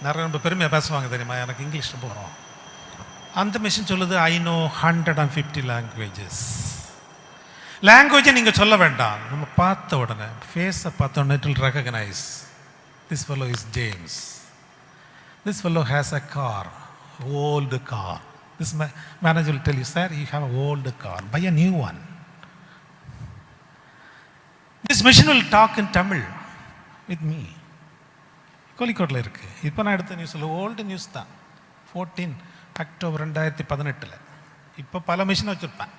நிறைய ரொம்ப பெருமையாக பேசுவாங்க தெரியுமா, எனக்கு இங்கிலீஷ் ரொம்ப வரும். அந்த மிஷின் சொல்லுது ஐ நோ 150 லாங்குவேஜஸ். லாங்குவேஜை நீங்கள் சொல்ல வேண்டாம், நம்ம பார்த்த உடனே ஃபேஸை பார்த்த உடனே it will recognise this fellow is James, this fellow has a car, old car. This manager will tell you sir you have a old car, buy a new one. This machine will talk in Tamil with me. கோழிக்கோட்டில் இருக்குது. இப்போ நான் எடுத்த நியூஸில் old news தான், 14 October 2018. இப்போ பல machine வச்சுருப்பேன்.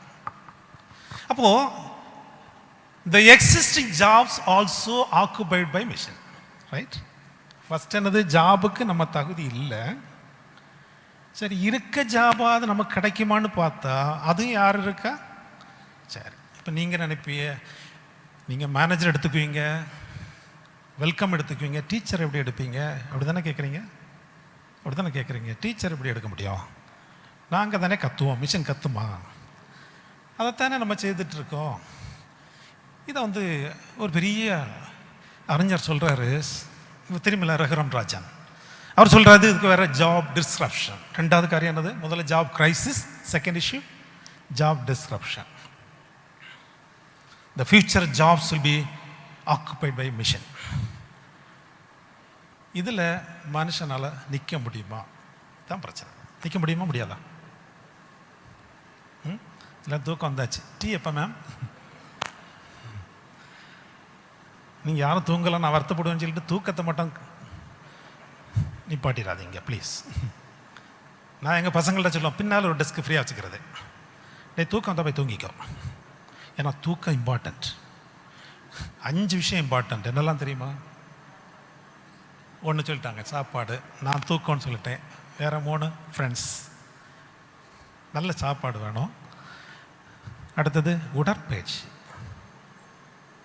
அப்போது the existing jobs also occupied by machine, right? First என்னது, ஜாபுக்கு நம்ம தகுதி இல்லை, சரி இருக்க ஜாபாவது நமக்கு கிடைக்குமான்னு பார்த்தா அதுவும் யார் இருக்கா? சரி, இப்போ நீங்கள் நினைப்பீங்க, நீங்கள் மேனேஜர் எடுத்துக்குவீங்க, வெல்கம் எடுத்துக்குவீங்க, டீச்சர் எப்படி எடுப்பீங்க? அப்படி தானே கேட்குறீங்க, அப்படி தானே கேட்குறீங்க. டீச்சர் எப்படி எடுக்க முடியும்? நாங்கள் தானே கற்றுவோம், மிஷின் கற்றுமா? அதைத்தானே நம்ம செய்துட்ருக்கோம். இதை ஒரு பெரிய அறிஞர் சொல்கிறாரு, திரும்பில ரகுராம் ராஜன், அவர் சொல்கிறாரு இதுக்கு வேறு ஜாப் டிஸ்ரப்ஷன். ரெண்டாவது காரியம் என்னது? முதல்ல job crisis, second issue job disruption. The future jobs will be occupied by mission. இதில் மனுஷனால் நிற்க முடியுமா தான் பிரச்சனை. நிற்க முடியுமா, முடியாதா? இல்லை தூக்கம் வந்தாச்சு. டீ எப்போ மேம்? நீங்கள் யாரும் தூங்கலாம், நான் வருத்தப்படுவேன்னு சொல்லிட்டு தூக்கத்தை மட்டும் நிப்பாட்டிடாதீங்க ப்ளீஸ். நான் எங்கள் பசங்கள்ட்ட சொல்லுவேன், பின்னால் ஒரு டெஸ்க்கு ஃப்ரீயாக வச்சுக்கிறது. தூக்கம் தான் போய் தூங்கிக்கோ, ஏன்னா தூக்கம் இம்பார்ட்டண்ட். 5 விஷயம் இம்பார்ட்டண்ட். என்னெல்லாம் தெரியுமா? ஒன்று சொல்லிட்டாங்க சாப்பாடு, நான் தூக்கம்னு சொல்லிட்டேன். வேறு 3 ஃப்ரெண்ட்ஸ், நல்ல சாப்பாடு வேணும். அடுத்தது உடற்பயிற்சி,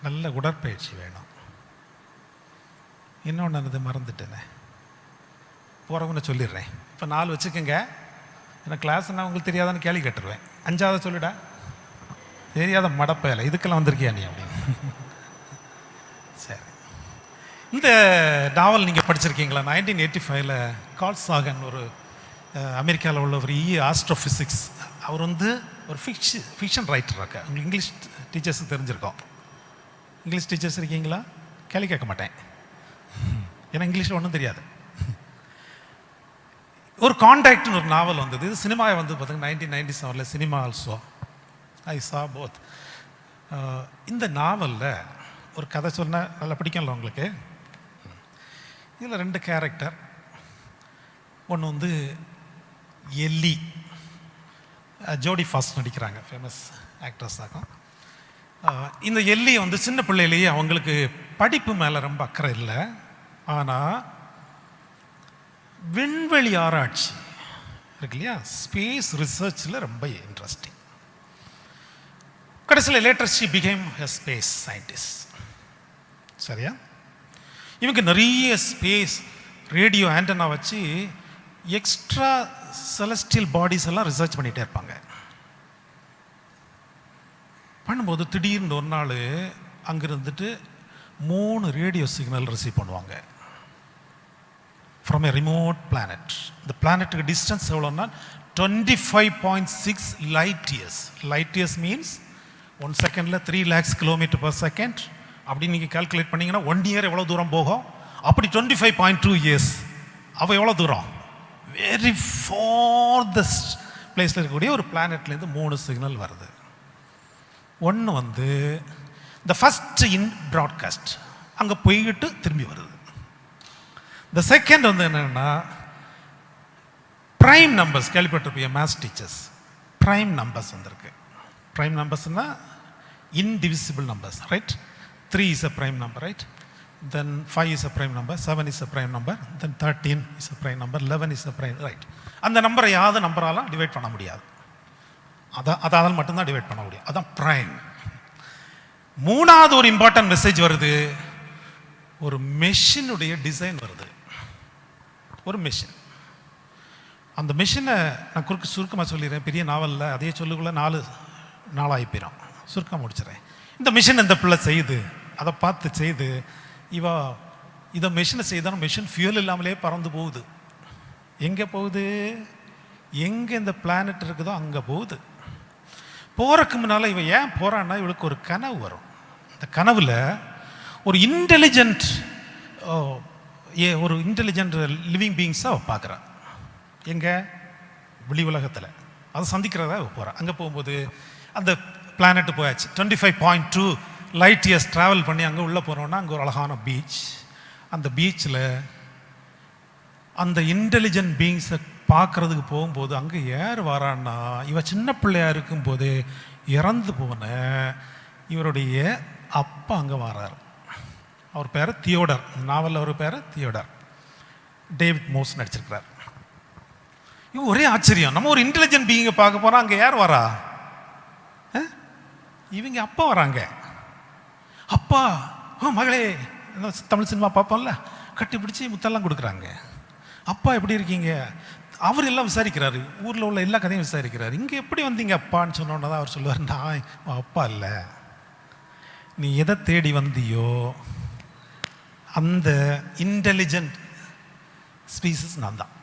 நல்ல உடற்பயிற்சி வேணும். இன்னொன்று என்னது மறந்துட்டேனே, போகிறவங்கன்னு சொல்லிடுறேன். இப்போ 4 வச்சுக்கோங்க, ஏன்னா கிளாஸ்னால் உங்களுக்கு தெரியாதான்னு கேள்வி கேட்டுருவேன். 5ஆவது சொல்லிடா, தெரியாத மடப்பையில இதுக்கெல்லாம் வந்திருக்கியா நீ அப்படின்னு. சரி, இந்த நாவல் நீங்கள் படிச்சிருக்கீங்களா? 1985 கார்ல் சாகன், ஒரு அமெரிக்காவில் உள்ள ஒரு ஆஸ்ட்ரோஃபிசிக்ஸ், அவர் ஒரு ஃபிக்ஷன் ரைட்டர் இருக்க. உங்களுக்கு இங்கிலீஷ் டீச்சர்ஸுக்கு தெரிஞ்சிருக்கோம். இங்கிலீஷ் டீச்சர்ஸ் இருக்கீங்களா? கேள்வி கேட்க மாட்டேன், ஏன்னா இங்கிலீஷில் ஒன்றும் தெரியாது. ஒரு கான்டாக்ட்னு ஒரு நாவல் வந்தது. இது சினிமாவை பார்த்தீங்கன்னா 1997 சினிமா ஆல்சோ ஐ சா போத். இந்த நாவலில் ஒரு கதை சொன்னால் நல்லா பிடிக்கும்ல உங்களுக்கு. இதில் 2 கேரக்டர். ஒன்று எல்லி, ஜோடி ஃபாஸ்ட் நடிக்கிறாங்க, ஃபேமஸ் ஆக்ட்ரஸ் ஆகும். இந்த எல்லி சின்ன பிள்ளையிலேயே அவங்களுக்கு படிப்பு மேலே ரொம்ப அக்கறை இல்லை, ஆனால் விண்வெளி ஆராய்ச்சி இருக்கு இல்லையா, ஸ்பேஸ் ரிசர்ச்சில் ரொம்ப இன்ட்ரெஸ்டிங். கடைசியில் latest she became a space scientist. சரியா? இவங்க நிறைய ஸ்பேஸ் ரேடியோ ஆண்டனா வச்சு எக்ஸ்ட்ரா செலஸ்டியல் பாடிஸ் எல்லாம் ரிசர்ச் பண்ணிகிட்டே இருப்பாங்க. பண்ணும்போது திடீர்னு ஒரு நாள் அங்கே இருந்துட்டு 3 ரேடியோ சிக்னல் ரிசீவ் பண்ணுவாங்க ஃப்ரம் எ ரிமோட் பிளானட். இந்த பிளானட்டுக்கு டிஸ்டன்ஸ் எவ்வளோன்னா 25.6 light years. Light years means 1 செகண்டில் 3 lakhs km/s. அப்படி நீங்கள் கால்குலேட் பண்ணிங்கன்னா 1 இயர் எவ்வளோ தூரம் போகும், அப்படி 25.2 இயர்ஸ். அவள் எவ்வளோ தூரம்? வெரி ஃபார்தஸ்ட் பிளேஸில் இருக்கக்கூடிய ஒரு பிளானட்லேருந்து 3 சிக்னல் வருது. ஒன்று த ஃபஸ்ட் இன் ப்ராட்காஸ்ட், அங்கே போய்கிட்டு திரும்பி வருது. த செகண்ட் என்னென்னா ப்ரைம் நம்பர்ஸ். கேள்விப்பட்டிருப்பீங்க மேத்ஸ் டீச்சர்ஸ், ப்ரைம் நம்பர்ஸ் வந்திருக்கு. ப்ரைம் நம்பர்ஸ்னால் indivisible numbers, right? 3 is a prime number, right? Then 5 is a prime number, 7 is a prime number, then 13 is a prime number, 11 is a prime, right? அந்த நம்பரை யாவது நம்பராலாம் divide பண்ண முடியாது, அதால் மட்டும்தான் divide பண்ண முடியும். அதான் ப்ரைம். 3வது ஒரு இம்பார்ட்டன்ட் மெசேஜ் வருது, ஒரு மெஷினுடைய டிசைன் வருது. ஒரு மெஷின், அந்த மெஷினை நான் சுருக்கமாக சொல்லிடுறேன். பெரிய நாவலில் அதே சொல்லுக்குள்ள 4 நாளாகி போயிடும், சுருக்கமாக முடிச்சிடறேன். இந்த மிஷின் இந்த பிள்ளை செய்யுது, அதை பார்த்து செய்து இதை மிஷினை செய்தாலும் மிஷின் ஃபியூல் இல்லாமலே பறந்து போகுது. எங்கே போகுது? எங்கே இந்த பிளானட் இருக்குதோ அங்கே போகுது. போகிறதுக்கு முன்னால் இவன் ஏன் போகிறான்னா இவளுக்கு ஒரு கனவு வரும். இந்த கனவில் ஒரு இன்டெலிஜென்ட் லிவிங் பீயிங்ஸாக பார்க்குறான். எங்கே? வெளி உலகத்தில். அதை சந்திக்கிறதா போகிறான். அங்கே போகும்போது அந்த பிளானெட்டு போயாச்சு. 25.2 லைட் இயர்ஸ் ட்ராவல் பண்ணி அங்கே உள்ளே போகிறோன்னா அங்கே ஒரு அழகான பீச். அந்த பீச்சில் அந்த இன்டெலிஜென்ட் பீயிங்ஸை பார்க்குறதுக்கு போகும்போது அங்கே யார் வரான்னா இவன் சின்ன பிள்ளையாக இருக்கும்போது இறந்து போன இவருடைய அப்பா அங்கே வரார். அவர் பேர் தியோடர். நாவலில் அவர் பேர் தியோடர். டேவிட் மோஸ் நடிச்சிருக்கிறார். இவன் ஒரே ஆச்சரியம். நம்ம ஒரு இன்டெலிஜென்ட் பீயிங்கை பார்க்க போகிறோம், அங்கே யார் வரா? இவங்க அப்பா வராங்க. அப்பா மகளே, தமிழ் சினிமா பார்ப்போம்ல, கட்டி பிடிச்சி முத்தெல்லாம் கொடுக்குறாங்க. அப்பா எப்படி இருக்கீங்க? அவர் எல்லாம் விசாரிக்கிறாரு, ஊரில் உள்ள எல்லா கதையும் விசாரிக்கிறாரு. இங்கே எப்படி வந்தீங்க அப்பான்னு சொன்னோன்னா தான் அவர் சொல்லுவார், நான் அப்பா இல்லை, நீ எதை தேடி வந்தியோ அந்த இன்டெலிஜென்ட் ஸ்பீசிஸ் நான் தான்.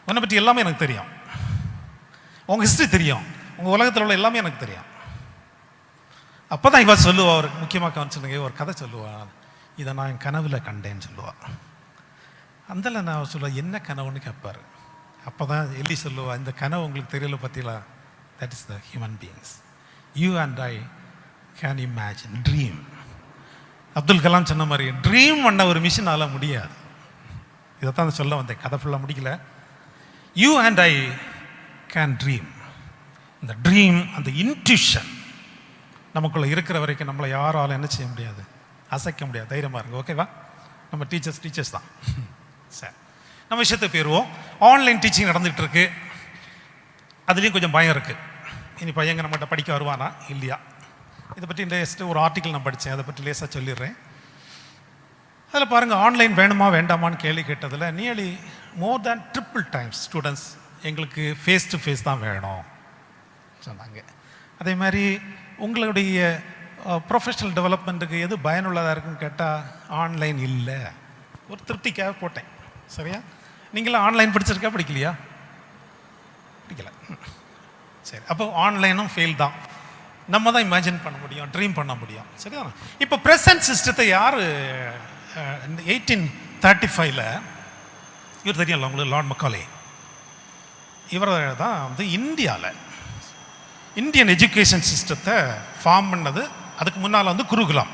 உன்னை பற்றி எல்லாமே எனக்கு தெரியும், உங்கள் ஹிஸ்ட்ரி தெரியும், உங்கள் உலகத்தில் உள்ள எல்லாமே எனக்கு தெரியும். அப்போ தான் இவன் சொல்லுவா, அவர் முக்கியமாக கவனிச்சுங்க, ஒரு கதை சொல்லுவான், இதை நான் என் கனவில் கண்டேன்னு சொல்லுவாள். அதில் நான் சொல்லுவேன், என்ன கனவுன்னு கேட்பார். அப்போ தான் எல்லி சொல்லுவா, இந்த கனவு உங்களுக்கு தெரியல பார்த்தீங்களா, that is the human beings. You and I can imagine dream. Abdul Kalam சொன்ன மாதிரி ட்ரீம் பண்ண ஒரு மிஷினால் முடியாது. இதைத்தான் சொல்ல வந்தேன், கதை ஃபுல்லாக முடிக்கல. You and I can dream. இந்த ட்ரீம், அந்த இன்ட்யூஷன் நமக்குள்ளே இருக்கிற வரைக்கும் நம்மளை யாராலும் என்ன செய்ய முடியாது, அசைக்க முடியாது. தைரியமாக இருங்க, ஓகேவா? நம்ம டீச்சர்ஸ் தான். சரி, நம்ம விஷயத்தை போயிடுவோம். ஆன்லைன் டீச்சிங் நடந்துகிட்டு இருக்கு. அதுலேயும் கொஞ்சம் பயம் இருக்குது. இனி பையங்க நம்மகிட்ட படிக்க வருவானா இல்லையா? இதை பற்றி லேஸ்ட்டு ஒரு ஆர்டிக்கல் நான் படித்தேன், அதை பற்றி லேசாக சொல்லிடுறேன். அதில் பாருங்கள், ஆன்லைன் வேணுமா வேண்டாமான்னு கேள்வி கேட்டதில் நியர்லி மோர் தேன் 3 times ஸ்டூடெண்ட்ஸ் எங்களுக்கு ஃபேஸ் டு ஃபேஸ் தான் வேணும் சொன்னாங்க. அதே மாதிரி உங்களுடைய ப்ரொஃபஷனல் டெவலப்மெண்ட்டுக்கு எது பயனுள்ளதாக இருக்குன்னு கேட்டால் ஆன்லைன் இல்லை. ஒரு திருப்திக்காக போட்டேன். சரியா? நீங்களாம் ஆன்லைன் படிச்சிருக்கா படிக்கலையா? படிக்கல. சரி, அப்போ ஆன்லைனும் ஃபெயில் தான். நம்ம தான் இமேஜின் பண்ண முடியும், ட்ரீம் பண்ண முடியும். சரியா? இப்போ ப்ரெசன்ட் சிஸ்டத்தை யார் 1835 இவர் தெரியும்ல உங்களுக்கு, லார்ட் மெக்காலே. இவர் தான் வந்து இந்தியாவில் இந்தியன் எஜுகேஷன் சிஸ்டத்தை ஃபார்ம் பண்ணது. அதுக்கு முன்னால் வந்து குருகுலம்.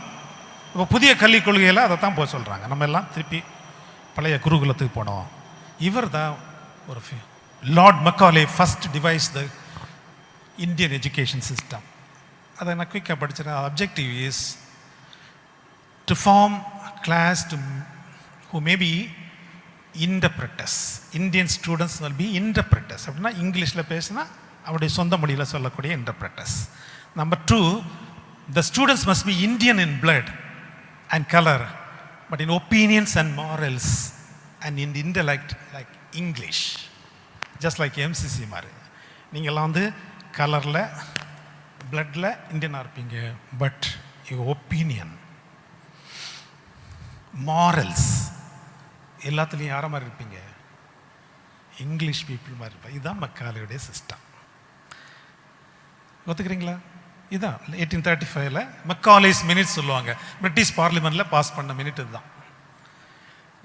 இப்போ புதிய கல்விக் கொள்கையில் அதை தான் போக சொல்கிறாங்க. நம்ம எல்லாம் திருப்பி பழைய குருகுலத்துக்கு போனோம். இவர் தான் ஒரு Lord Macaulay first devise the Indian education system. அதை நான் குயிக்காக படிச்சிருக்கேன். Objective is to form class to who may be interpreters. Indian students will be interpreters. அப்படின்னா இங்கிலீஷில் பேசினா அவருடைய சொந்த மொழியில் சொல்லக்கூடிய interpreters. Number 2, the students must be Indian in blood and color, but in opinions and morals and in intellect like English. Just like MCC மாதிரி நீங்கள்லாம் வந்து கலரில் பிளட்டில் இந்தியனாக இருப்பீங்க, பட் யுவர் ஒப்பீனியன், மாரல்ஸ் எல்லாத்துலேயும் யாரை மாதிரி இருப்பீங்க, இங்கிலீஷ் பீப்புள் மாதிரி இருப்பேன். இதுதான் மெக்காலேயுடைய சிஸ்டம். ஒத்துக்கிறீங்களா? இதுதான் 1835 மெக்காலேஸ் மினிட்ஸ் சொல்லுவாங்க. பிரிட்டிஷ் பார்லிமெண்ட்டில் பாஸ் பண்ண மினிட் இதுதான்.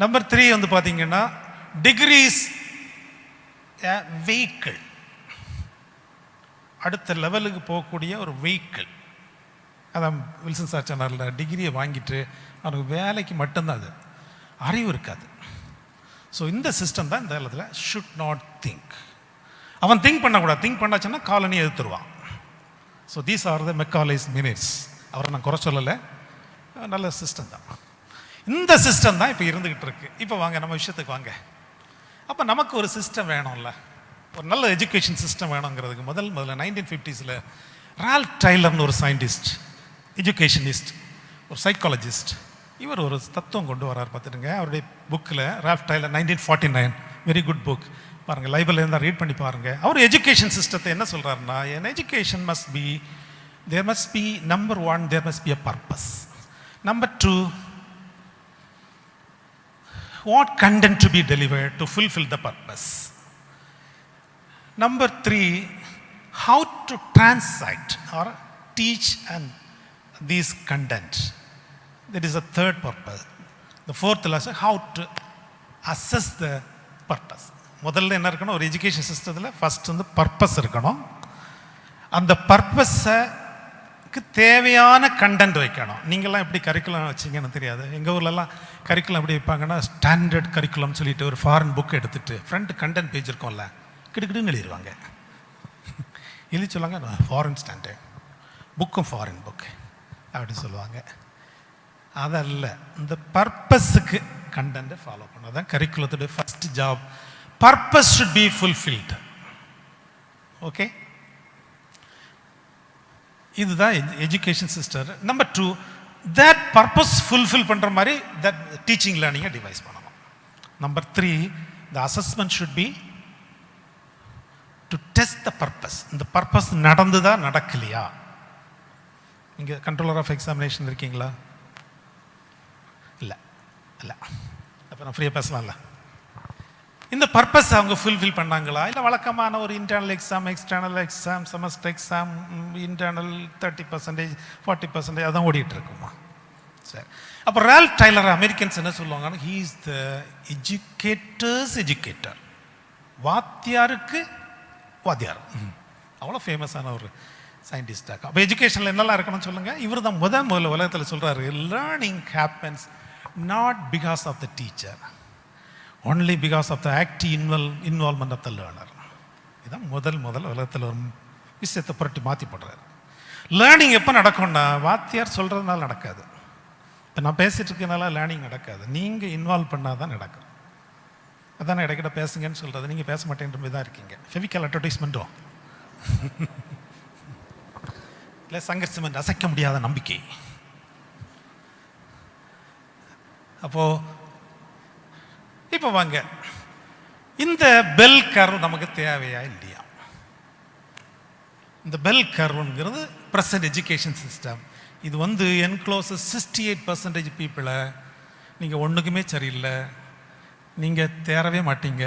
நம்பர் 3 வந்து பார்த்தீங்கன்னா டிகிரிஸ் வெஹிக்கிள், அடுத்த லெவலுக்கு போகக்கூடிய ஒரு வெஹிக்கிள். அதான் வில்சன் சார் சொன்னார்ல, டிகிரியை வாங்கிட்டு அவனுக்கு வேலைக்கு மட்டும்தான், அது அறிவு இருக்காது. ஸோ இந்த சிஸ்டம் தான் இந்த இடத்துல ஷுட் நாட் திங்க். அவன் திங்க் பண்ணக்கூடாது. திங்க் பண்ணாச்சுன்னா காலனி எதிர்த்துருவான். So these are the Macaulay's minutes. அவரை நான் குறை சொல்லலை, நல்ல சிஸ்டம் தான். இந்த சிஸ்டம் தான் இப்போ இருந்துக்கிட்டு இருக்கு. இப்போ வாங்க நம்ம விஷயத்துக்கு வாங்க. அப்போ நமக்கு ஒரு சிஸ்டம் வேணும்ல, ஒரு நல்ல எஜுகேஷன் சிஸ்டம் வேணுங்கிறதுக்கு முதல்ல 1950s ரால்ஃப் டைலர்னு ஒரு சயின்டிஸ்ட், எஜுகேஷனிஸ்ட், ஒரு சைக்காலஜிஸ்ட், இவர் ஒரு தத்துவம் கொண்டு வரார். பார்த்துட்டுங்க, அவருடைய புக்கில் Ralph Tyler 1949, very good book, பாருங்கள், லைப்ரரியில் இருந்தால் ரீட் பண்ணி பாருங்கள். அவர் எஜுகேஷன் சிஸ்டத்தை என்ன சொல்கிறாருன்னா, என் education must be There must be, number one, there must be a purpose. Number two, what content to be delivered to fulfill the purpose. Number three, how to translate or teach and these content. That is a third purpose. The fourth lesson, how to assess the purpose. முதல்ல என்ன இருக்கணும், ஒரு education சிஸ்டத்தில் first வந்து purpose இருக்கணும். அந்த பர்பஸுக்கு தேவையான content வைக்கணும். நீங்கள்லாம் எப்படி கரிக்குலம் வச்சிங்கன்னு தெரியாது. எங்கள் ஊர்லலாம் கரிக்குலம் எப்படி வைப்பாங்கன்னா, ஸ்டாண்டர்ட் கரிக்குலம்னு சொல்லிட்டு ஒரு ஃபாரின் புக் எடுத்துகிட்டு ஃப்ரண்ட் கண்டென்ட் பேஜ் இருக்கும்ல, கிடுக்கிடுன்னு எழுதிடுவாங்க. எழுதி சொல்லுவாங்க ஃபாரின் ஸ்டாண்டர்ட் புக்கும் ஃபாரின் புக் அப்படின்னு சொல்லுவாங்க. அதல்ல, இந்த பர்பஸுக்கு கண்டென்ட்டை ஃபாலோ பண்ண தான் கரிக்குலத்துடைய first job. Purpose should be fulfilled. Okay, இதுதான் education system. Number two, that purpose fulfil பண்ணுற மாதிரி தட் டீச்சிங் லேர்னிங்கை டிவைஸ் பண்ணணும். Number three, the assessment should be to test the purpose. இந்த பர்பஸ் நடந்துதா நடக்கலையா? நீங்கள் கண்ட்ரோலர் ஆஃப் எக்ஸாமினேஷன் இருக்கீங்களா? இல்லை இல்லை, அப்போ நான் ஃப்ரீயாக பேசலாம்ல. இந்த பர்பஸ் அவங்க ஃபுல்ஃபில் பண்ணாங்களா? இல்லை வழக்கமான ஒரு internal exam, external exam, semester exam, internal 30%, 40% அதான் ஓடிட்டு இருக்குமா? சரி, அப்போ ரால்ஃப் டைலர் அமெரிக்கன்ஸ் என்ன சொல்லுவாங்கன்னா, he is the educators educator. வாத்தியாருக்கு வாத்தியார், அவ்வளோ ஃபேமஸான ஒரு சயின்டிஸ்டாக. அப்போ எஜுகேஷனில் என்னெல்லாம் இருக்கணும்னு சொல்லுங்கள். இவர் தான் முதல்ல உலகத்தில் சொல்கிறாரு, learning happens not because of the teacher, only because of the active involvement of the learner. இதுதான் முதல் உலகத்தில் ஒரு விஷயத்தை புரட்டி மாற்றி போடுறாரு. லேர்னிங் எப்போ நடக்கும்னா, வாத்தியார் சொல்கிறதுனால நடக்காது. இப்போ நான் பேசிகிட்டு இருக்கனால லேர்னிங் நடக்காது, நீங்கள் இன்வால்வ் பண்ணால் தான் நடக்கும். அதான் இடைக்கிட்ட பேசுங்கன்னு சொல்கிறது, நீங்கள் பேச மாட்டேன்ற மாதிரி தான் இருக்கீங்க. ஃபெவிக்கல் அட்வர்டைஸ்மெண்ட்டும் இல்லை, சங்கர்சிமெண்ட் அசைக்க முடியாத நம்பிக்கை. அப்போது இப்போ வாங்க, இந்த பெல் கர்வ் நமக்கு தேவையா இல்லையா? இந்த பெல் கர்வ்ங்கிறது ப்ரெசன்ட் எஜுகேஷன் சிஸ்டம். இது வந்து என்க்ளோசஸ் 68% பீப்புளை நீங்கள் ஒன்றுக்குமே சரியில்லை, நீங்கள் தேரவே மாட்டீங்க.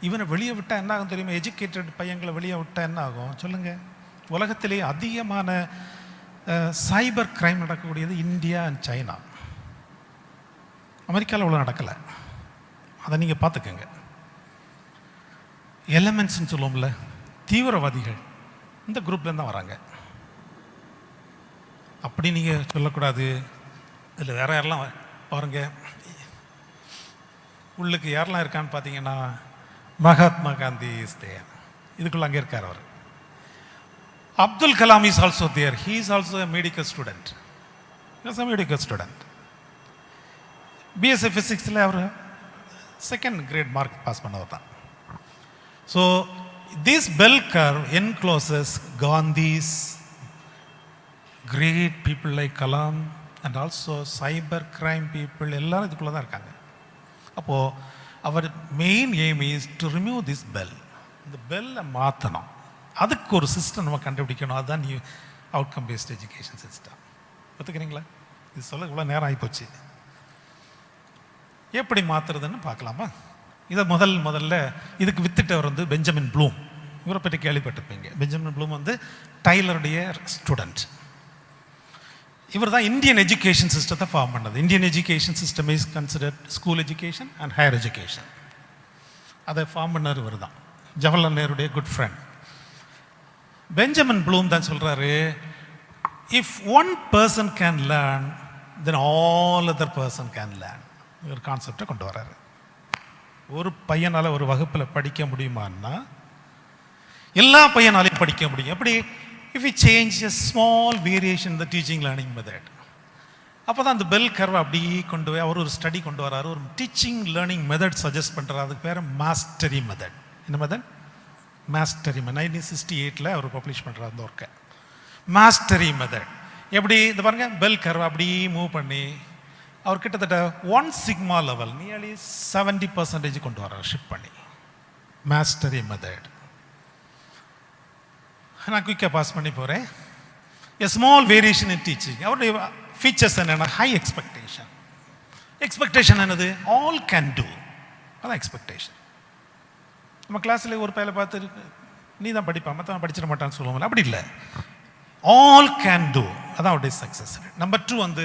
இவனை வெளியே விட்டால் என்ன ஆகும் தெரியுமா? எஜுகேட்டட் பையங்களை வெளியே விட்டால் என்ன ஆகும் சொல்லுங்கள்? உலகத்திலேயே அதிகமான சைபர் கிரைம் நடக்கக்கூடியது இந்தியா அண்ட் சைனா. அமெரிக்காவில் அவ்வளோ நடக்கலை, அதை நீங்கள் பார்த்துக்கங்க. எலமெண்ட்ஸ்ன்னு சொல்லுவோம்ல, தீவிரவாதிகள் இந்த குரூப்லேருந்து தான் வராங்க. அப்படி நீங்கள் சொல்லக்கூடாது. இதில் வேற யாரெல்லாம் பாருங்கள், உள்ளுக்கு யாரெல்லாம் இருக்கான்னு பார்த்தீங்கன்னா, மகாத்மா காந்தி இஸ் தேர், இதுக்குள்ள அங்கே இருக்கார் அவர். Abdul Kalam is also there, he is also a medical student. BSc ஃபிசிக்ஸில் அவர் செகண்ட் கிரேட் மார்க் பாஸ் பண்ணவர் தான். So this bell curve encloses Gandhis, great people like Kalam and also cyber crime people எல்லாரும் இதுக்குள்ளே தான் இருக்காங்க. அப்போது அவர் main aim is to remove this bell. இந்த பெல்லை மாற்றணும், அதுக்கு ஒரு சிஸ்டம் நம்ம கண்டுபிடிக்கணும். அதுதான் new outcome based education system. ஒத்துக்கிறீங்களா? இது சொல்ல இவ்வளோ நேரம் ஆகிப்போச்சு. எப்படி மாற்றுறதுன்னு பார்க்கலாமா? இதை முதல்ல இதுக்கு வித்துட்டவர் வந்து பெஞ்சமின் ப்ளூம். இவரை பற்றி கேள்விப்பட்டிருப்பீங்க. பெஞ்சமின் ப்ளூம் வந்து டைலருடைய ஸ்டூடெண்ட். இவர் தான் இந்தியன் எஜுகேஷன் சிஸ்டத்தை ஃபார்ம் பண்ணது. Indian education system is considered school education and higher education. அதை ஃபார்ம் பண்ணார் இவர் தான், ஜவஹர்லால் நேருடைய குட் ஃப்ரெண்ட். பெஞ்சமின் ப்ளூம் தான் சொல்கிறாரு, if one person can learn then all other person can learn. ஒரு கான்செப்டை கொண்டு வர்றாரு. ஒரு பையனால் ஒரு வகுப்பில் படிக்க முடியுமான்னா எல்லா பையனாலையும் படிக்க முடியும். எப்படி? If you change a small variation the teaching learning method. அப்போ தான் அந்த பெல் கர்வை அப்படியே கொண்டு போய் அவர் ஒரு ஸ்டடி கொண்டு வராரு, ஒரு டீச்சிங் லேர்னிங் மெத்தட் சஜஸ்ட் பண்ணுறாரு. அதுக்கு பேர் மாஸ்டரி மெத்தட். என்ன மெத்தட்? Mastery method. 1968 அவர் பப்ளிஷ் பண்ணுறாரு அந்த ஒர்க்கை. மாஸ்டரி மெத்தட் எப்படி? இந்த பாருங்க, பெல் கர்வை அப்படியே மூவ் பண்ணி அவர் கிட்டத்தட்ட 1 சிக்மா லெவல் நியர்லி 70% கொண்டு வர்றார் ஷிப் பண்ணி. Mastery method. நான் குயிக்காக பாஸ் பண்ணி போகிறேன். A small variation in teaching. அவருடைய ஃபீச்சர்ஸ் என்னென்னா ஹை எக்ஸ்பெக்டேஷன். எக்ஸ்பெக்டேஷன் என்னது? All can two. அதான் எக்ஸ்பெக்டேஷன். நம்ம கிளாஸில் ஒரு பையலை பார்த்து நீ தான் படிப்பா, மற்றவன் படிச்சிட மாட்டான்னு சொல்லுவோம்ல, அப்படி இல்லை. ஆல் கேன் டூ, அதான் அவருடைய சக்ஸஸ். நம்பர் 2 வந்து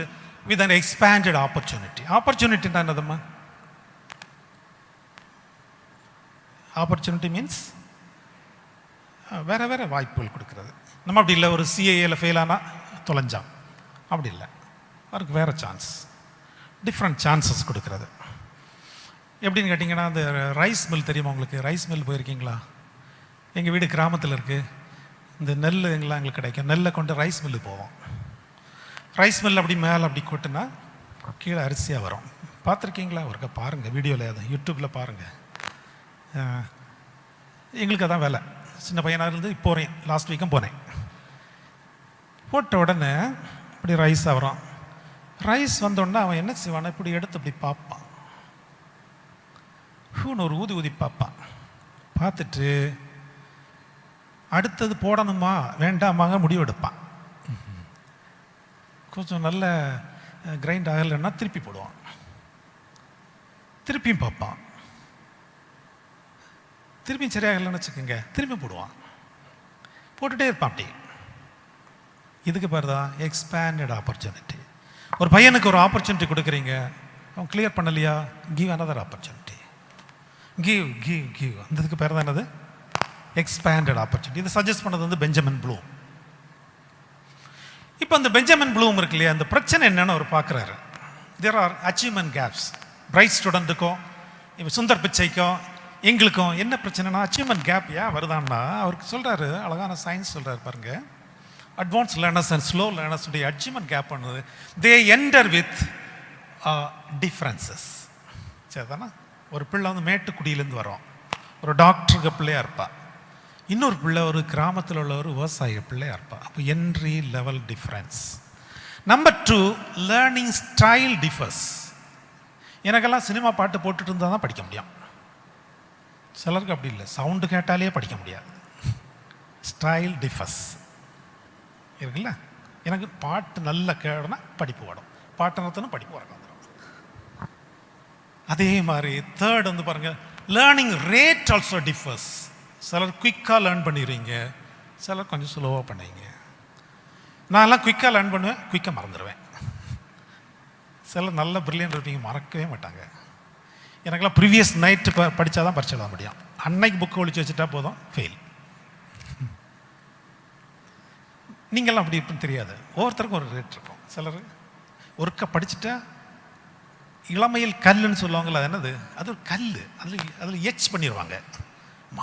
வித் அன் எக்ஸ்பேண்டட் ஆப்பர்ச்சுனிட்டி. ஆப்பர்ச்சுனிட்டின்னா என்னதும்மா? ஆப்பர்ச்சுனிட்டி மீன்ஸ் வேற வேற வாய்ப்புகள் கொடுக்குறது. நம்ம அப்படி இல்லை, ஒரு சிஏஏல ஃபெயில் ஆனால் தொலைஞ்சான், அப்படி இல்லை. அவருக்கு வேறு சான்ஸ், டிஃப்ரெண்ட் சான்சஸ் கொடுக்குறது. எப்படின்னு கேட்டிங்கன்னா, அந்த ரைஸ் மில் தெரியுமா உங்களுக்கு? ரைஸ் மில் போயிருக்கீங்களா? எங்கள் வீடு கிராமத்தில் இருக்குது. இந்த நெல் எங்கெல்லாம் எங்களுக்கு கிடைக்கும். நெல்லை கொண்டு ரைஸ் மில்லு போவோம். ரைஸ் மில் அப்படி மேலே அப்படி கொட்டுனா கீழே அரிசியாக வரும். பார்த்துருக்கீங்களா? ஒருக்க பாருங்கள், வீடியோவில் அதை யூடியூப்பில் பாருங்கள். எங்களுக்கு அதான் வேலை. சின்ன பையனாக இருந்து இப்போ போகிறேன், லாஸ்ட் வீக்கும் போனேன். போட்ட உடனே இப்படி ரைஸாக வரும். ரைஸ் வந்தோடனே அவன் என்ன செய்வானா, இப்படி எடுத்து இப்படி பார்ப்பான். ஹூன்னு ஒரு ஊதி ஊதி பார்ப்பான். பார்த்துட்டு அடுத்தது போடணுமா வேண்டாமாங்க முடிவெடுப்பான். கொஞ்சம் நல்ல கிரைண்ட் ஆகலைன்னா திருப்பி போடுவான். திருப்பியும் பார்ப்பான். திருப்பியும் சரியாகலைன்னு வச்சுக்கோங்க, திரும்பி போடுவான். போட்டுகிட்டே இருப்பான் அப்படி. இதுக்கு பேர் தான் எக்ஸ்பேண்டட் ஆப்பர்ச்சுனிட்டி. ஒரு பையனுக்கு ஒரு ஆப்பர்ச்சுனிட்டி கொடுக்குறீங்க, அவன் கிளியர் பண்ணலையா, கிவ் அனதர் ஆப்பர்ச்சுனிட்டி. கிவ் அந்த இதுக்கு பேர் தான் என்னது? Expanded opportunity. இதை சஜஸ்ட் பண்ணது வந்து பெஞ்சமின் ப்ளூம். இப்போ அந்த பெஞ்சமின் ப்ளூம் இருக்கு இல்லையா, அந்த பிரச்சனை என்னன்னு அவர் பார்க்குறாரு. There are achievement gaps. Bright ஸ்டூடெண்ட்டுக்கும் இப்போ சுந்தர் பிச்சைக்கும் எங்களுக்கும் என்ன பிரச்சனைனா, அச்சீவ்மெண்ட் கேப் ஏன் வருதான்னா, அவருக்கு சொல்கிறாரு, அழகான சயின்ஸ் சொல்கிறாரு பாருங்க. அட்வான்ஸ் லேர்னர்ஸ் அண்ட் ஸ்லோ லேர்னர்ஸுடைய அச்சீவ்மெண்ட் கேப் பண்ணுது. They enter with differences. சரி தானே? ஒரு பிள்ளை வந்து மேட்டுக்குடியிலேருந்து வரோம், ஒரு டாக்டருக்கு பிள்ளையாக இருப்பா. இன்னொரு பிள்ளை ஒரு கிராமத்தில் உள்ள ஒரு விவசாய பிள்ளையாக இருப்பா. அப்போ entry level difference. Number 2, learning style differs. எனக்கெல்லாம் சினிமா பாட்டு போட்டுட்டு இருந்தால் தான் படிக்க முடியும். சிலருக்கு அப்படி இல்லை, சவுண்டு கேட்டாலே படிக்க முடியாது. ஸ்டைல் டிஃபர்ஸ் இருக்குல்ல. எனக்கு பாட்டு நல்ல கேடனா படிப்பு வரும், பாட்டு நிறுத்தினா படிப்பு வர வந்துடும். அதே மாதிரி 3rd வந்து பாருங்கள், லேர்னிங் ரேட் ஆல்சோ டிஃபர்ஸ். சிலர் குயிக்காக லேர்ன் பண்ணிடுறீங்க, சிலர் கொஞ்சம் ஸ்லோவாக பண்ணுவீங்க. நான்லாம் குயிக்காக லேர்ன் பண்ணுவேன், குயிக்காக மறந்துடுவேன். சிலர் நல்ல பிரில்லியன்ட் இருப்பீங்க, மறக்கவே மாட்டாங்க. எனக்கெல்லாம் ப்ரீவியஸ் நைட்டு படித்தா தான் பரிச்சை எழுத முடியும். அன்னைக்கு புக்கை ஒழிச்சு வச்சுட்டா போதும், ஃபெயில். நீங்கள்லாம் அப்படி இப்படின்னு தெரியாது, ஒவ்வொருத்தருக்கும் ஒரு ரேட் இருக்கும். சிலர் ஒருக்க படிச்சுட்டா இளமையில் கல்லுன்னு சொல்லுவாங்கள்ல, அது என்னது? அது ஒரு கல், அதில் எச் பண்ணிடுவாங்க,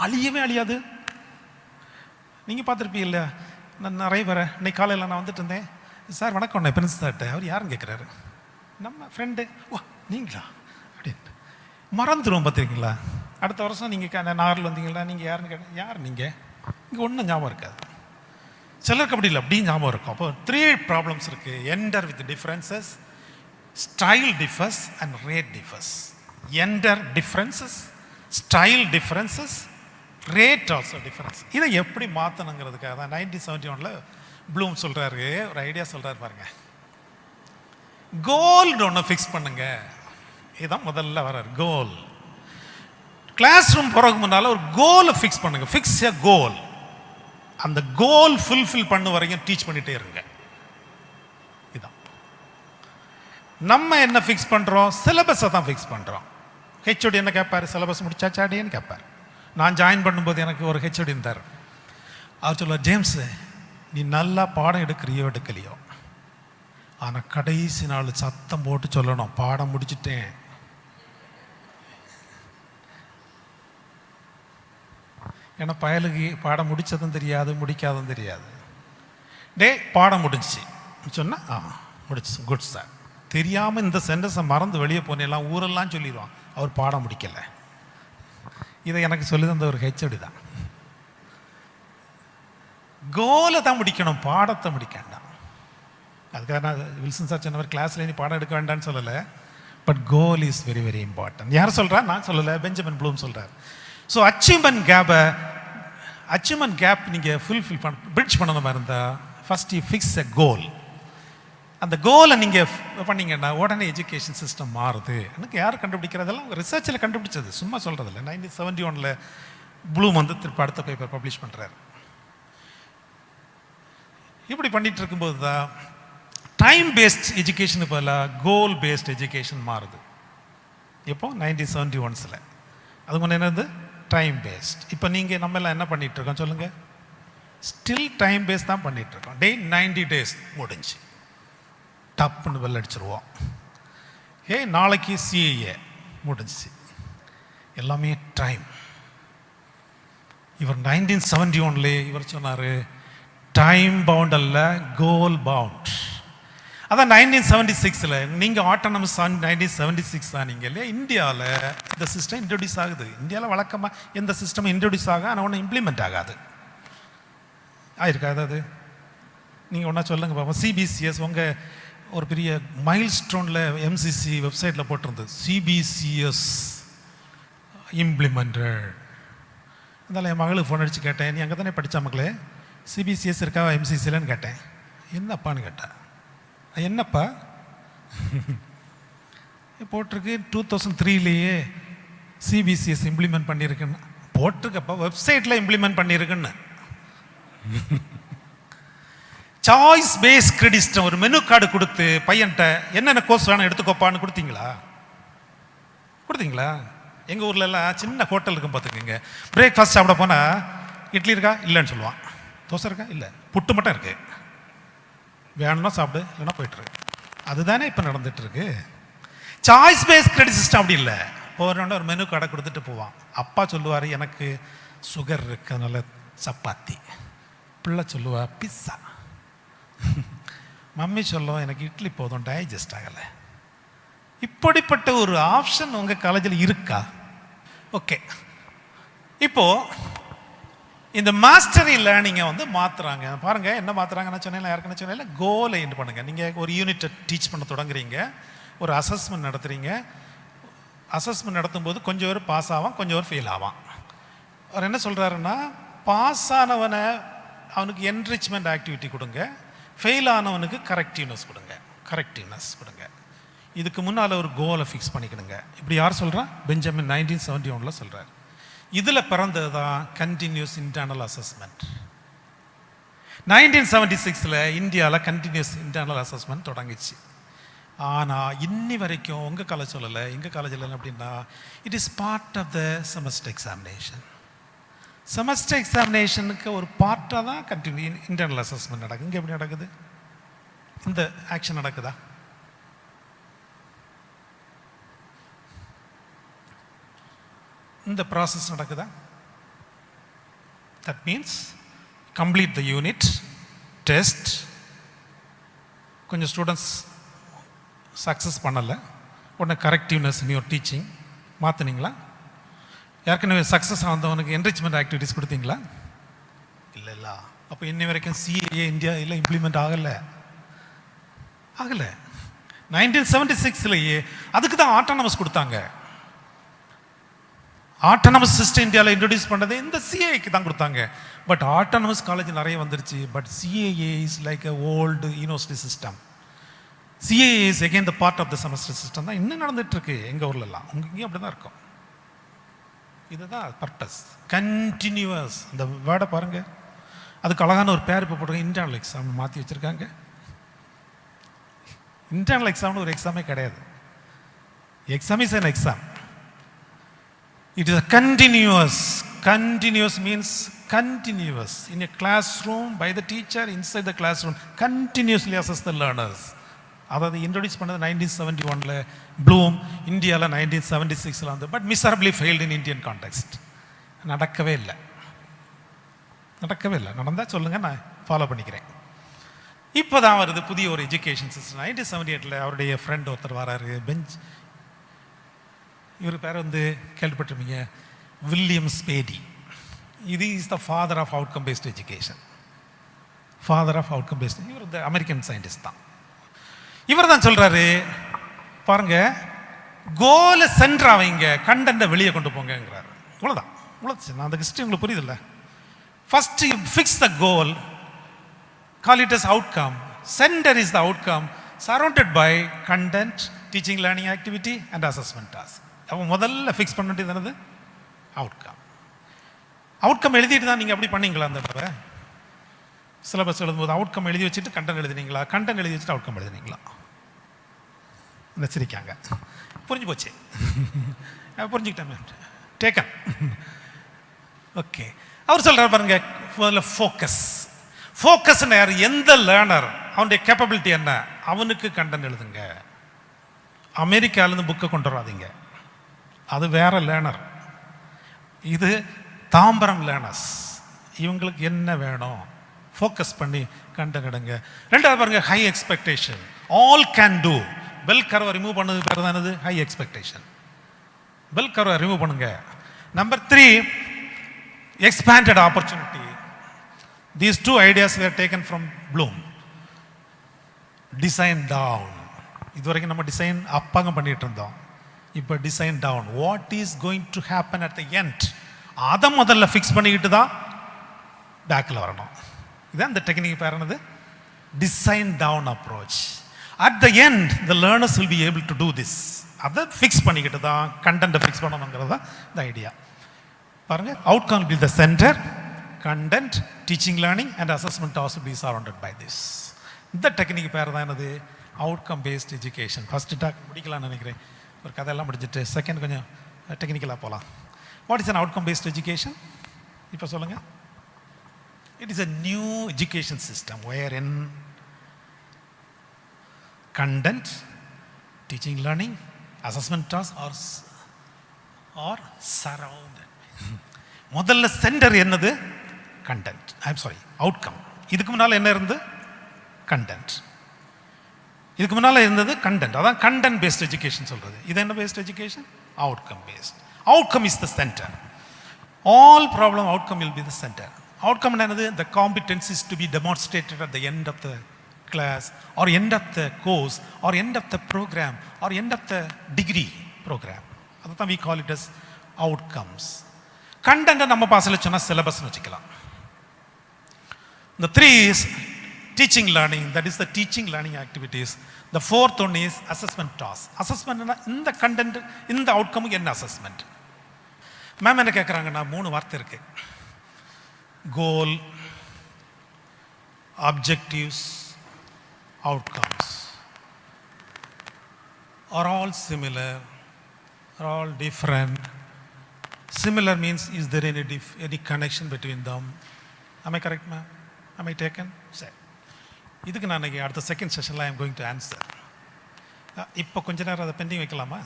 அழியவே அழியாது. நீங்கள் பார்த்துருப்பீங்க இல்லை? நான் நிறைய பேரை இன்னைக்கு காலையில் நான் வந்துட்டு இருந்தேன், சார் வணக்கம், நான் பிரின்ஸ் சார்ட்ட. அவர் யாருன்னு கேட்குறாரு, நம்ம ஃப்ரெண்டு. ஓ நீங்களா அப்படின்ட்டு மறந்துடும் பார்த்துருக்கீங்களா? அடுத்த வருஷம் நீங்கள் நாரில் வந்தீங்களா, நீங்கள் யாருன்னு கேட்டேன், யார் நீங்கள், இங்கே ஒன்றும் ஞாபகம் இருக்காது. சிலருக்கு அப்படி இல்லை, அப்படியும் ஞாபகம் இருக்கும். அப்போ 3 ப்ராப்ளம்ஸ் இருக்குது. Enter with differences, style differs and rate differs. Enter differences, style differences, rate also difference. இதை எப்படி மாற்றணுங்கிறதுக்காக தான் 1971 ப்ளூம் சொல்கிறாரு, ஒரு ஐடியா சொல்கிறாரு பாருங்க. கோல் ஒன்று ஃபிக்ஸ் பண்ணுங்க. இதுதான் முதல்ல வர்றாரு, கோல். கிளாஸ் ரூம் போகிறதுக்கு முன்னால் ஒரு கோலை ஃபிக்ஸ் பண்ணுங்க. ஃபிக்ஸ் எ கோல். அந்த கோல் ஃபுல்ஃபில் பண்ண வரைக்கும் டீச் பண்ணிட்டே இருங்க. இதான் நம்ம என்ன ஃபிக்ஸ் பண்ணுறோம், சிலபஸை தான் ஃபிக்ஸ் பண்ணுறோம். ஹெச்ஓடி என்ன கேட்பார், சிலபஸ் முடிச்சாச்சாடின்னு கேட்பார். நான் ஜாயின் பண்ணும்போது எனக்கு ஒரு ஹெச்ஓடி இருந்தார். அவர் சொல்லுவார், ஜேம்ஸ் நீ நல்லா பாடம் எடுக்கிறியோ எடுக்கலையோ, ஆனால் கடைசி நாள் சத்தம் போட்டு சொல்லணும், பாடம் முடிச்சுட்டேன். ஏன்னா பயலுக்கு பாடம் முடித்ததும் தெரியாது, முடிக்காதும் தெரியாது. டே பாடம் முடிஞ்சிச்சு சொன்னால் முடிச்சு, குட் சார். தெரியாமல் இந்த சென்டென்ஸை மறந்து வெளியே போனேலாம் ஊரெல்லாம் சொல்லிடுவான், அவர் பாடம் முடிக்கலை. இதை எனக்கு சொல்லி தந்த ஒரு ஹெச்ஓடி தான். கோலை தான் முடிக்கணும், பாடத்தை முடிக்க வேண்டாம். அதுக்காக நான் வில்சன் சார் சொன்ன மாதிரி கிளாஸில் நீ பாடம் எடுக்க வேண்டாம்னு சொல்லலை. But goal is very very important. யார் சொல்கிறா? நான் சொல்லலை, பெஞ்சமின் ப்ளூம் சொல்கிறார். ஸோ அச்சீவ்மெண்ட் கேப் நீங்கள் ஃபுல்ஃபில் பிரிட்ஜ் பண்ண மாதிரி இருந்தால் ஃபஸ்ட் யூ ஃபிக்ஸ் எ கோல். அந்த கோலை நீங்கள் பண்ணீங்கன்னா உடனே எஜுகேஷன் சிஸ்டம் மாறுது. எனக்கு யார் கண்டுபிடிக்கிறதெல்லாம் ரிசர்ச்சில் கண்டுபிடிச்சது, சும்மா சொல்கிறதில்ல. 1971 ப்ளூம் வந்து திருப்பி அடுத்த பேப்பர் பப்ளிஷ் பண்ணுறாரு. இப்படி பண்ணிட்டு இருக்கும்போது தான் டைம் பேஸ்ட் எஜுகேஷனுக்கு பதிலாக கோல் பேஸ்ட் எஜுகேஷன் மாறுது. எப்போ 1971. அது முன்னே என்னது டைம் பேஸ்ட். இப்போ நீங்கள் நம்ம எல்லாம் என்ன பண்ணிட்டு இருக்கோம் சொல்லுங்கள்? ஸ்டில் டைம் பேஸ்ட் தான் பண்ணிட்டு இருக்கோம். 90 days முடிஞ்சு டப்புன்னு வெள்ள அடிச்சிருவோம். நாளைக்கு சிஏஏ முடிஞ்சு, எல்லாமே டைம். இவர் 1971 இவர் சொன்னார் டைம் பவுண்ட் அல்ல, கோல் பவுண்ட். அதான் 1976 நீங்கள் ஆட்டோனமஸ் 1976 தான் நீங்கள் இல்லையா? இந்தியாவில் இந்த சிஸ்டம் இன்ட்ரடியூஸ் ஆகுது. இந்தியாவில் வழக்கமாக எந்த சிஸ்டம் இன்ட்ரடியூஸ் ஆக ஆனால் ஒன்றும் இம்ப்ளிமெண்ட் ஆகாது. ஆயிருக்காது அது? நீங்கள் ஒன்றா சொல்லுங்கள் பாப்பா. சிபிசிஎஸ் உங்கள் ஒரு பெரிய மைல் ஸ்டோனில் எம்சிசி வெப்சைட்டில் போட்டிருந்தது, சிபிசிஎஸ் இம்ப்ளிமெண்டட். அதனால் என் மகளுக்கு ஃபோன் அடித்து கேட்டேன், நீ அங்கே தானே படித்தா மக்களே, சிபிசிஎஸ் இருக்கா எம்சிசிலன்னு கேட்டேன். என்னப்பான்னு கேட்டேன். என்னப்பா போட்டிருக்கு 2003 சிபிசிஎஸ் இம்ப்ளிமெண்ட் பண்ணியிருக்குன்னு போட்டிருக்கப்பா, வெப்சைட்டில் இம்ப்ளிமெண்ட் பண்ணியிருக்குன்னு. சாய்ஸ் பேஸ் கிரெடிட் ஒரு மெனு கார்டு கொடுத்து பையன்கிட்ட என்னென்ன கோர்ஸ் வேணும் எடுத்துக்கோப்பான்னு கொடுத்தீங்களா? எங்கள் ஊர்லலாம் சின்ன ஹோட்டல் இருக்கும் பார்த்துக்கோங்க. பிரேக்ஃபாஸ்ட் சாப்பிட போனால் இட்லி இருக்கா இல்லைன்னு சொல்லுவான், தோசை இருக்கா இல்லை, புட்டு மட்டும் இருக்கு, வேணும்னா சாப்பிடு இல்லைன்னா போயிட்டுருக்கு. அதுதானே இப்போ நடந்துட்டுருக்கு. சாய்ஸ் பேஸ் கிரெடிட் சிஸ்டம் அப்படி இல்லை. போகிறோன்னா ஒரு மெனு கார்டை கொடுத்துட்டு போவான். அப்பா சொல்லுவார் எனக்கு சுகர் இருக்கு அதனால சப்பாத்தி, பிள்ளை சொல்லுவா பிஸ்ஸா, மம்மி சொல்லும் எனக்கு இட்லி போதும் டைஜஸ்ட் ஆகலை. இப்படிப்பட்ட ஒரு ஆப்ஷன் உங்கள் காலேஜில் இருக்கா? ஓகே, இப்போ இந்த மாஸ்டரி லேர்னிங்கை வந்து மாற்றுறாங்க. பாருங்கள் என்ன மாற்றுறாங்கன்னு சொன்னேன், யாருக்குன்னு சொன்னேன், கோலை என்ன பண்ணுங்கள். நீங்கள் ஒரு யூனிட்டை டீச் பண்ண தொடங்குறீங்க, ஒரு அசஸ்மெண்ட் நடத்துகிறீங்க. அசஸ்மெண்ட் நடத்தும்போது கொஞ்சம் பேர் பாஸ் ஆவான், கொஞ்சம் பேர் ஃபெயில் ஆவான். அவர் என்ன சொல்கிறாருன்னா, பாஸ் ஆனவனை அவனுக்கு என்ரிச்மெண்ட் ஆக்டிவிட்டி கொடுங்க, ஃபெயில் ஆனவனுக்கு கரெக்டிவ்னஸ் கொடுங்க. இதுக்கு முன்னால் ஒரு கோலை ஃபிக்ஸ் பண்ணிக்கணுங்க. இப்படி யார் சொல்கிறா? பெஞ்சமின் 1971 சொல்கிறார். இதில் பிறந்தது தான் கண்டினியூஸ் இன்டர்னல் அசஸ்மெண்ட். 1976 இந்தியாவில் கண்டினியூஸ் இன்டர்னல் அசஸ்மெண்ட் தொடங்கிச்சு. ஆனால் இன்னி வரைக்கும் உங்கள் காலேஜ் சொல்லலை, எங்கள் காலேஜில் எப்படின்னா it is part of the semester examination. Semester எக்ஸாமினேஷனுக்கு ஒரு பார்ட்டாக தான் கண்டினியூ இன்டர்னல் அசஸ்மெண்ட் நடக்குது. இங்கே எப்படி நடக்குது? இந்த ஆக்ஷன் நடக்குதா? இந்த ப்ராசஸ் நடக்குதா? That means complete the unit test. கொஞ்சம் ஸ்டூடெண்ட்ஸ் சக்ஸஸ் பண்ணலை, உடனே கரெக்டிவ்னஸ் இன் யுவர் டீச்சிங் மாற்றினீங்களா? ஏற்கனவே சக்ஸஸ் ஆனவனுக்கு என்ரிச்மெண்ட் ஆக்டிவிட்டிஸ் கொடுத்தீங்களா? இல்லை. அப்போ இன்னி வரைக்கும் சிஏஏ இந்தியாவில் இம்ப்ளிமெண்ட் ஆகலை. 1976 அதுக்கு தான் ஆட்டோனமஸ் கொடுத்தாங்க. ஆட்டோனமஸ் சிஸ்டம் இந்தியாவில் இன்ட்ரடியூஸ் பண்ணது இந்த சிஏஏக்கு தான் கொடுத்தாங்க. பட் ஆட்டோனமஸ் காலேஜ் நிறைய வந்துருச்சு. But CAA is like a old university system. CAA is again the part of the semester system தான் இன்னும் நடந்துட்டு இருக்கு எங்கள் ஊர்லலாம். இங்கேயும் அப்படி தான் இருக்கும். இதுதான் பர்பஸ், கண்டினியூவஸ். அந்த வேர்டை பாருங்க, அதுக்கு அழகான ஒரு பேர் இப்போ போட்டுருங்க, இன்டர்னல் எக்ஸாம் மாற்றி வச்சுருக்காங்க. இன்டர்னல் எக்ஸாம்னு ஒரு எக்ஸாமே கிடையாது. Exam is an exam. It is a continuous means continuous in a classroom by the teacher inside the classroom continuously assess the learners. அதாவது இன்ட்ரோடியூஸ் பண்ணது 1971 ப்ளூம், இந்தியாவில் 1976 வந்து. But miserably failed in Indian context. நடக்கவே இல்லை. நடந்தால் சொல்லுங்கள், நான் follow பண்ணிக்கிறேன். இப்போ தான் வருது புதிய ஒரு எஜுகேஷன் சிஸ்டம். 1978 அவருடைய ஃப்ரெண்ட் ஒருத்தர் வராரு, இவர் பேர் வந்து கேள்விப்பட்டிருப்பீங்க, வில்லியம் ஸ்பேடி. இது is the father of outcome based education. இவர் இந்த அமெரிக்கன் சயின்டிஸ்ட் தான். இவர் தான் சொல்றாரு, பாருங்க, கோலை சென்டர் வைங்க, கண்டென்ட்டை வெளியே கொண்டு போங்கிறாரு. இவ்வளோதான். நான் அந்த ஹிஸ்ட்ரி உங்களுக்கு புரியுதில்ல. First you fix the goal, Call it as outcome. Center is the outcome surrounded by content, teaching, learning activity and assessment task. அப்போ முதல்ல ஃபிக்ஸ் பண்ண வேண்டியது என்னது? அவுட்கம். அவுட்கம் எழுதிட்டு தான் நீங்கள் அப்படி பண்ணீங்களா? அந்த தடவை சிலபஸ் எழுதும்போது அவுட்கம் எழுதி வச்சுட்டு கண்டென்ட் எழுதினீங்களா? கண்டென்ட் எழுதி வச்சுட்டு அவுட்கம் எழுதினீங்களா? வச்சிருக்காங்க. புரிஞ்சு போச்சு. புரிஞ்சுக்கிட்டேன். டேக்கன். ஓகே. அவர் சொல்கிறார் பாருங்க, முதல்ல ஃபோக்கஸ். ஃபோக்கஸ்ன்னு யார்? எந்த லேர்னர் அவனுடைய கேப்பபிலிட்டி என்ன, அவனுக்கு கண்டென்ட் எழுதுங்க. அமெரிக்காவிலேருந்து புக்கை கொண்டு வராதீங்க, அது வேற லேர்னர். இது தாம்பரம் லேர்னர்ஸ். இவங்களுக்கு என்ன வேணும், ஃபோக்கஸ் பண்ணி கண்டென்ட் எடுங்க. ரெண்டாவது பாருங்க, high expectation. All can do. Bell கர்வை ரிமூவ் பண்ணது பேர் தான் என்னது? High expectation. பெல் கர்வை ரிமூவ் பண்ணுங்க. Number 3, expanded opportunity. These two ideas were taken from Bloom. Design down. இதுவரைக்கும் நம்ம டிசைன் அப்பாங்க பண்ணிட்டு இருந்தோம். இப்போ design down. What is going to happen at the end, அதை முதல்ல ஃபிக்ஸ் பண்ணிக்கிட்டு தான் பேக்கில் வரணும். இதான் இந்த டெக்னிக் பேர் என்னது? Design down approach. At the end the learners will be able to do this. அதை ஃபிக்ஸ் பண்ணிக்கிட்டு தான் கண்டென்ட்டை ஃபிக்ஸ் பண்ணணுங்கிறது தான் இந்த ஐடியா. பாருங்க, outcome will be the center, content, teaching, learning and assessment also be surrounded by this. இந்த technique பேர் தான் என்னது? Outcome based education. First talk முடிக்கலாம்னு நினைக்கிறேன். ஒரு கதையெல்லாம் முடிச்சுட்டு செகண்ட் கொஞ்சம் டெக்னிக்கலாக போகலாம். What is an outcome based education? இப்போ சொல்லுங்கள். It is a new education system wherein content, teaching, learning, assessment tasks are surrounded. முதல்ல சென்டர் என்னது? கண்டென்ட். I'm sorry, outcome. இதுக்கு முன்னால் என்ன இருந்து? கண்டென்ட். இதுக்கு முன்னால் இருந்தது கண்டென்ட். அதான் கண்டென்ட் பேஸ்ட் எஜுகேஷன் சொல்றது. இது என்ன paste education? Outcome paste. Outcome is the centre. All problem outcome will be the centre. Outcome என்னது? The competence is to be demonstrated at the end of the class or end of the course or end of the program or end of the degree program. அதுதான் we call it as outcomes. கண்டென்ட்டை நம்ம பாசையில் சொன்னால் சிலபஸ்னு வச்சுக்கலாம். The 3 is teaching learning, that is the teaching learning activities. The 4th one is assessment task. அசஸ்மெண்ட்னா இந்த content, இந்த அவுட்கமுக்கு என்ன assessment? Ma'am என்ன கேட்குறாங்கன்னா 3 வார்த்தை இருக்கு. கோல், objectives, outcomes are all similar, are all different. Similar means, is there any connection between them? Am I correct, ma'am? Am I taken? Sir. இதுக்கு நான் அடுத்த செகண்ட் செஷனில் I am going to answer. இப்போ கொஞ்ச நேரம் அதை பெண்டிங் வைக்கலாமா?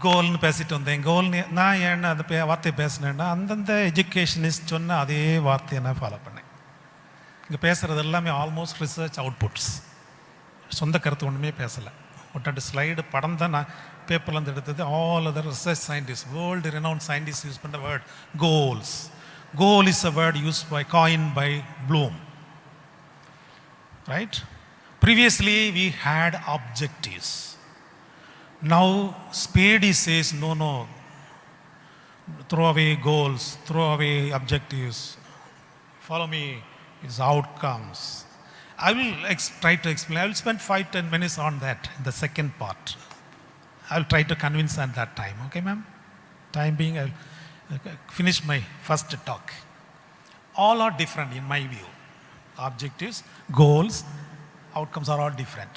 கோல்னு பேசிட்டு வந்தேன். கோல்னு நான் ஏன்னா அந்த வார்த்தையை பேசினேன்னா அந்தந்த எஜுகேஷனிஸ்ட் சொன்ன அதே வார்த்தையை நான் ஃபாலோ பண்ணேன். இங்கே பேசுகிறது எல்லாமே ஆல்மோஸ்ட் ரிசர்ச் அவுட்புட்ஸ். சொந்த கருத்து ஒன்றுமே பேசலை. ஒட்டாண்டு ஸ்லைடு படம் தான் நான் பேப்பர்லேருந்து எடுத்தது. All other research scientist, world renowned scientist use பண்ண word goals. Goal is a word used by, coined by Bloom. Right? Previously we had objectives. Now Spady says no, throw away goals, throw away objectives, follow me, it's outcomes. I will try to explain. I will spend 5-10 minutes on that in the second part. I will try to convince at that time. Okay, ma'am? Time being, I will finish my first talk. All are different in my view. Objectives, goals, outcomes are all different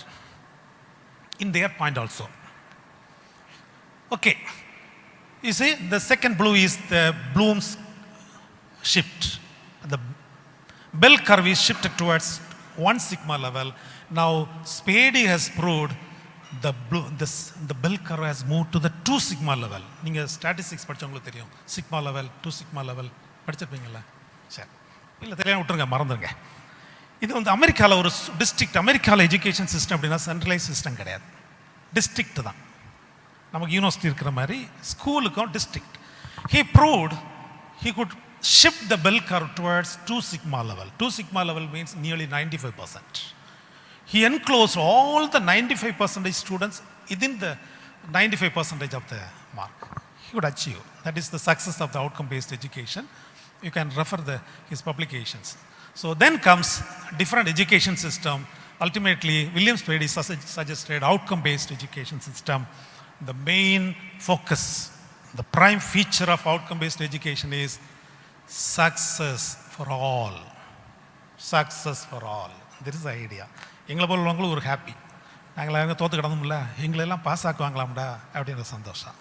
in their point also. Okay, you see the second blue is the Bloom's shift. The bell curve is shifted towards 1 sigma level. Now Spady has proved the bell curve has moved to the 2 sigma level. நீங்கள் statistics படித்தவங்களுக்கு தெரியும். Sigma level, 2 sigma level படிச்சிருப்பீங்களா? சரி, இல்லை தெரியாமல் விட்டுருங்க, மறந்துடுங்க. இது வந்து அமெரிக்காவில் ஒரு டிஸ்ட்ரிக்ட். அமெரிக்காவில் எஜுகேஷன் சிஸ்டம் அப்படின்னா சென்ட்ரலைஸ் சிஸ்டம் கிடையாது, டிஸ்ட்ரிக்ட் தான். நமக்கு யூனிவர்சிட்டி இருக்கிற மாதிரி ஸ்கூலுக்கும் district. He proved he could shift the bell curve towards 2 sigma level. 2 sigma level means nearly 95%. He enclosed all the 95% students within the 95% of the mark. He would achieve. That is the success of the outcome-based education. You can refer his publications. So then comes different education system. Ultimately, William Spady suggested outcome-based education system. The main focus, the prime feature of outcome-based education is success for all. Success for all. This is the idea. எங்களை போல உள்ளவங்களும் ஒரு happy, நாங்கள் எங்கே தோற்று கிடந்தோம்ல, எங்களெல்லாம் pass ஆக்குவாங்களாம்டா அப்படின்ற சந்தோஷம்.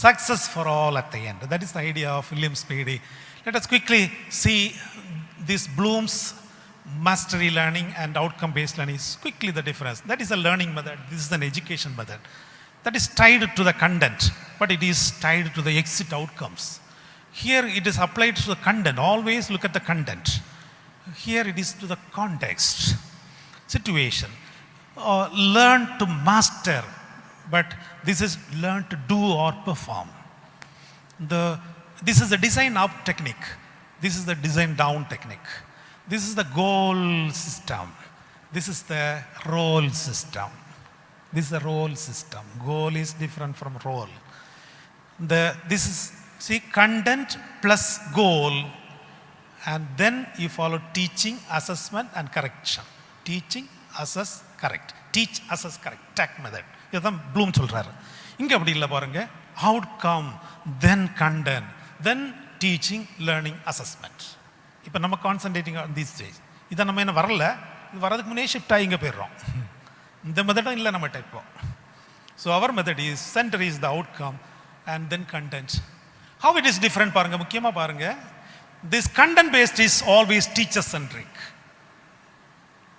Success for all at the end. That is the idea of William Spady. Let us quickly see this Bloom's mastery learning and outcome-based learning. Is quickly the difference. That is a learning method. This is an education method. That is tied to the content, but it is tied to the exit outcomes. Here it is applied to the content. Always look at the content. Here it is to the context, situation. Learn to master, but this is learn to do or perform. This is the design up technique. This is the design down technique. This is the goal system. This is the role system. This is the role system. Goal is different from role. This is, see, content plus goal, and then you follow teaching, assessment and correction. Teaching, assess, correct. Teach, assess, correct. TAC method. இதுதான் Bloom சொல்றாரு. இங்கே அப்படி இல்லை பாருங்க. Outcome, then content, then teaching, learning, assessment. இப்போ நம்ம concentrating on these stage. இதை நம்ம என்ன வரல, இது வரதுக்கு முன்னே ஷிஃப்ட் ஆகி இங்கே போயிடுறோம். இந்த மெத்தடும் இல்லை நம்ம டைப்போ. ஸோ அவர் method is centre is the outcome and then content. How it is different பாருங்க, முக்கியமாக பாருங்க. This content based is always teacher centric.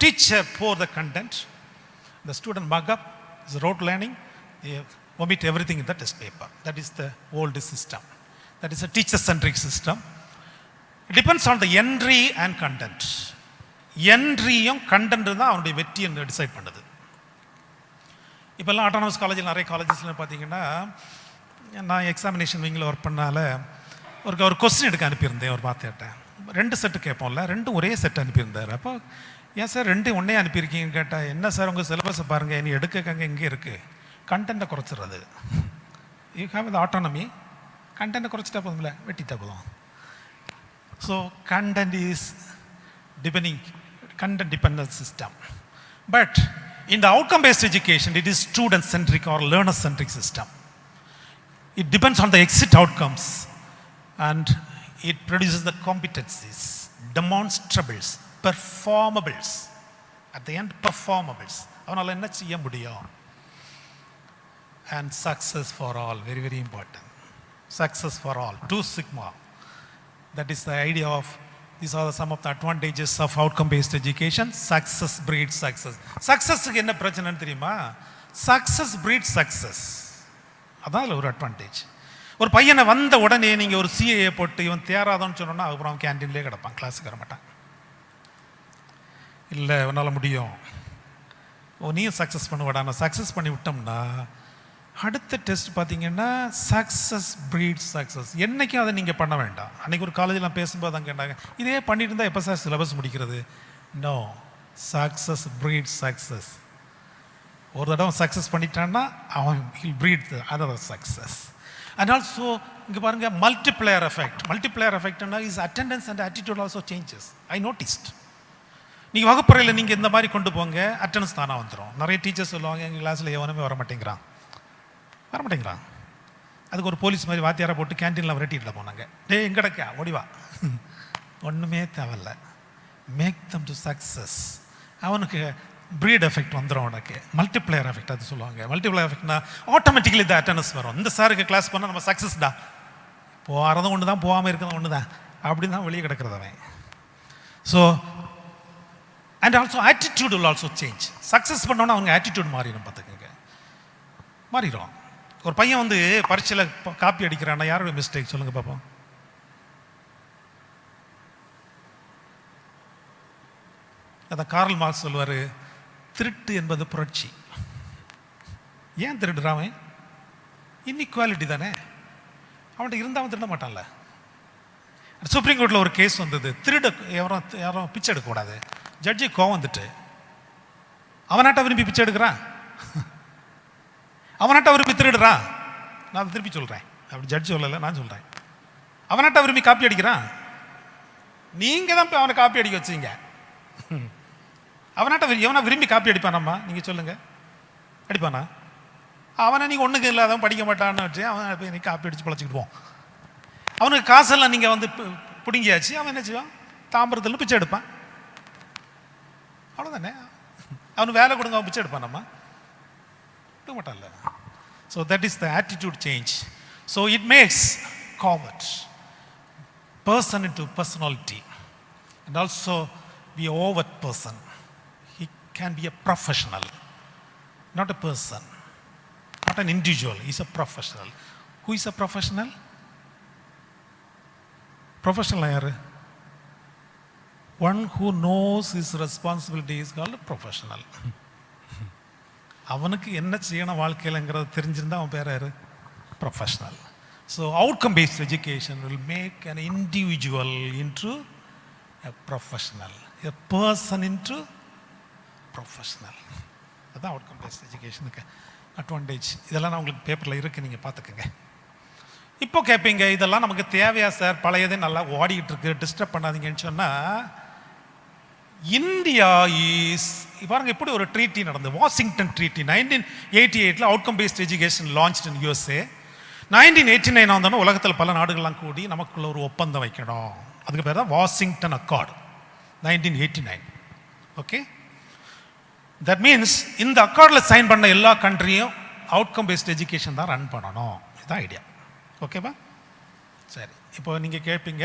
Teacher pour the content, the student mug up, is rote learning, they omit everything in the test paper. That is the old system. That is a teacher-centric system. It depends on the entry and content. Entryயும் content தான் அவனுடைய வெற்றியை decide பண்ணுது. இப்போல்லாம் autonomous காலேஜில் நிறைய காலேஜஸில் பார்த்தீங்கன்னா, நான் எக்ஸாமினேஷன் விங்கில் ஒர்க் பண்ணால ஒரு கொஸ்டின் எடுக்க அனுப்பியிருந்தேன். ஒரு பார்த்துட்டேன், 2 செட்டு கேட்போம்ல, 2 ஒரே செட் அனுப்பியிருந்தார். அப்போ ஏன் சார் 2 ஒன்றே அனுப்பியிருக்கீங்கன்னு கேட்டால், என்ன சார் உங்கள் சிலபஸை பாருங்கள், இனி எடுக்கங்க இங்கே இருக்குது, கண்டென்ட்டை குறைச்சிடுறது. யூ ஹேவ் த ஆட்டோனமி, கண்டென்ட்டை குறைச்சிட்டா போதும்ல, வெட்டிட்டா போதும். So content is depending, content dependent system. But in the outcome based education, it is student centric or learner centric system. It depends on the exit outcomes and it produces the competencies, demonstrables, performables. At the end, performables. அவனால் என்ன செய்ய முடியும்? And success for all, very, very important. Success for all, 2 sigma. That is the idea of, these are some of the advantages of outcome-based education. Success breeds success. Success-க்கு என்ன பிரச்சனைன்னு தெரியுமா? Success breeds success. அதான் ஒரு advantage. ஒரு பையனை வந்த உடனே நீங்கள் ஒரு சிஏஏ போட்டு இவன் தேராதோன்னு சொன்னோன்னா அப்புறம் கேன்டீன்லேயே கிடப்பான், கிளாஸுக்கு வர மாட்டான். இல்லை உன்னால் முடியும், நீயும் சக்ஸஸ் பண்ணுவாடா. நான் சக்ஸஸ் பண்ணி விட்டோம்னா அடுத்த டெஸ்ட் பார்த்தீங்கன்னா சக்ஸஸ் ப்ரீட்ஸ் சக்ஸஸ். என்றைக்கும் அதை நீங்கள் பண்ண வேண்டாம். அன்றைக்கி ஒரு காலேஜில் நான் பேசும்போது தான் கேட்டாங்க, இதே பண்ணிட்டு இருந்தால் எப்போ சார் சிலபஸ் முடிக்கிறது? No, success breeds success. ஒரு தடவை சக்ஸஸ் பண்ணிட்டான்னா அவன் he'll breed other success. And also இங்கே பாருங்கள், மல்டிப்ளேயர் எஃபெக்ட். மல்டிப்ளேயர் எஃபெக்ட்னா is attendance and attitude also changes. I noticed. நீங்கள் வகுப்பறையில் நீங்கள் இந்த மாதிரி கொண்டு போங்க, அட்டெண்டன்ஸ் தானாக வந்துடும். நிறைய டீச்சர்ஸ் சொல்லுவாங்க, எங்கள் கிளாஸில் எவனுமே வர மாட்டேங்கிறான். அதுக்கு ஒரு போலீஸ் மாதிரி வாத்தியாரை போட்டு கேன்டீனில் விரட்டிட்டு போனாங்க. எங்கடக்கா ஓடிவா, ஒன்றுமே தேவையில்ல. Make them to success. அவனுக்கு ப்ரீட் எஃபெக்ட் வந்துடும் உனக்கு. மல்டிப்ளேயர் எஃபெக்ட் அது சொல்லுவாங்க. மல்டிப்ளேயர் எஃபெக்ட்னா ஆட்டோமேட்டிக்கலி இந்த அட்டெண்டன்ஸ் வரும். இந்த சாருக்கு கிளாஸ் பண்ணால் நம்ம சக்ஸஸ் தான், போகிறதும் ஒன்று தான், போகாமல் இருக்கிறதும் ஒன்று தான், அப்படின்னு தான் வெளியே கிடக்கிறது அவன். So and also attitude will also change. Success பண்ணோன்னா அவங்க ஆட்டிடியூட் மாறிடும். பார்த்துக்கங்க, மாறிடும். ஒரு பையன் வந்து பரீட்சையில் காப்பி அடிக்கிறான்னா யாரோட மிஸ்டேக் சொல்லுங்கள் பார்ப்போம்? அதான் கார்ல் மார்க்ஸ் சொல்லுவார், திருட்டு என்பது புரட்சி. ஏன் திருடுறான் அவன்? இன்இக்வாலிட்டி தானே. அவன்கிட்ட இருந்தால் அவன் திருட மாட்டான்ல. சுப்ரீம் கோர்ட்டில் ஒரு கேஸ் வந்தது, யாரும் பிச்சை எடுக்கக்கூடாது. ஜட்ஜி கோவம் வந்துட்டு, அவனாட்ட விரும்பி பிச்சை எடுக்கிறான், அவனாட்ட விரும்பி திருடுறான். நான் திருப்பி சொல்கிறேன், அப்படி ஜட்ஜ் சொல்லலை, நான் சொல்கிறேன். அவனாட்ட விரும்பி காப்பி அடிக்கிறான். நீங்கள் தான் இப்போ அவனை காப்பி அடிக்க வச்சிங்க. எவனா விரும்பி காப்பி அடிப்பானம்மா? நீங்கள் சொல்லுங்கள், அடிப்பானா? அவனை நீங்கள் ஒன்றுக்கு இல்லாதவன் படிக்க மாட்டான்னு வச்சு அவன் போய் நீ காப்பி அடித்து பழச்சிக்கிடுவோம். அவனுக்கு காசெல்லாம் நீங்கள் வந்து பிடுங்கியாச்சு, அவன் என்ன செய்வான்? தாம்பரத்தில் பிச்சை எடுப்பான். அவ்வளோதானே. அவனுக்கு வேலை கொடுங்க, அவன் பிச்சை எடுப்பானம்மா? எடுக்க மாட்டான்ல. So that is the attitude change. So it makes convert person into personality, and also be an overt person. He can be a professional, not a person, not an individual. He is a professional. Who is a professional? Professional yaru? One who knows his responsibility is called a professional. அவனுக்கு என்ன செய்யணும் வாழ்க்கையிலங்கிறத தெரிஞ்சிருந்தா அவன் பேர் யாரு? Professional. So outcome based education will make an individual into a professional, a person into professional. அதுதான் outcome paste எஜுகேஷனுக்கு advantage. இதெல்லாம் நான் உங்களுக்கு பேப்பரில் இருக்குது, நீங்கள் பார்த்துக்கோங்க. இப்போ கேட்பீங்க, இதெல்லாம் நமக்கு தேவையா சார்? பழையதே நல்லா ஓடிக்கிட்டு இருக்கு, டிஸ்டர்ப் பண்ணாதீங்கன்னு சொன்னால், இந்தியா இஸ் பாருங்க, இப்படி ஒரு ட்ரீட்டி நடந்தது, Washington treaty. 1988 outcome based education launched in USA. 1989 வந்தோன்னா உலகத்தில் பல நாடுகள்லாம் கூடி நமக்குள்ள ஒரு ஒப்பந்தம் வைக்கணும். அதுக்கு பேர் தான் Washington Accord, 1989. Okay, that means இந்த அக்கார்டில் சைன் பண்ண எல்லா கண்ட்ரியும் அவுட்கம் பேஸ்ட் எஜுகேஷன் தான் ரன் பண்ணணும். இதுதான் ஐடியா. ஓகேவா? சரி, இப்போ நீங்கள் கேட்பீங்க,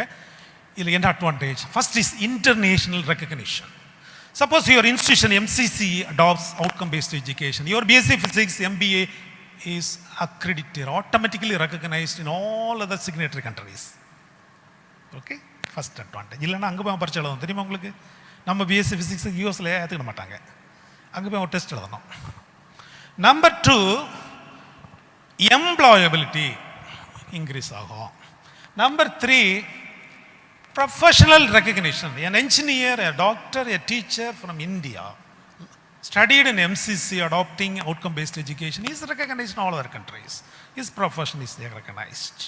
இதில் என்ன advantage? First is international recognition. Suppose your institution MCC adopts outcome based education, your BSc Physics MBA is accredited, automatically recognized in all other signatory countries. Okay, first advantage. இல்லைன்னா அங்கே போய் பரிச்சை எழுதணும். தெரியுமா உங்களுக்கு? நம்ம BSc Physics யூஎஸ்ல ஏற்றுக்க மாட்டாங்க, அங்கே போய் ஒரு டெஸ்ட் எழுதணும். நம்பர் 2, எம்ப்ளாயபிலிட்டி இன்க்ரீஸ் ஆகும். Number 3, professional recognition. An engineer, a doctor, a teacher from India studied in MCC adopting outcome based education is recognized in all other countries. His profession is recognized.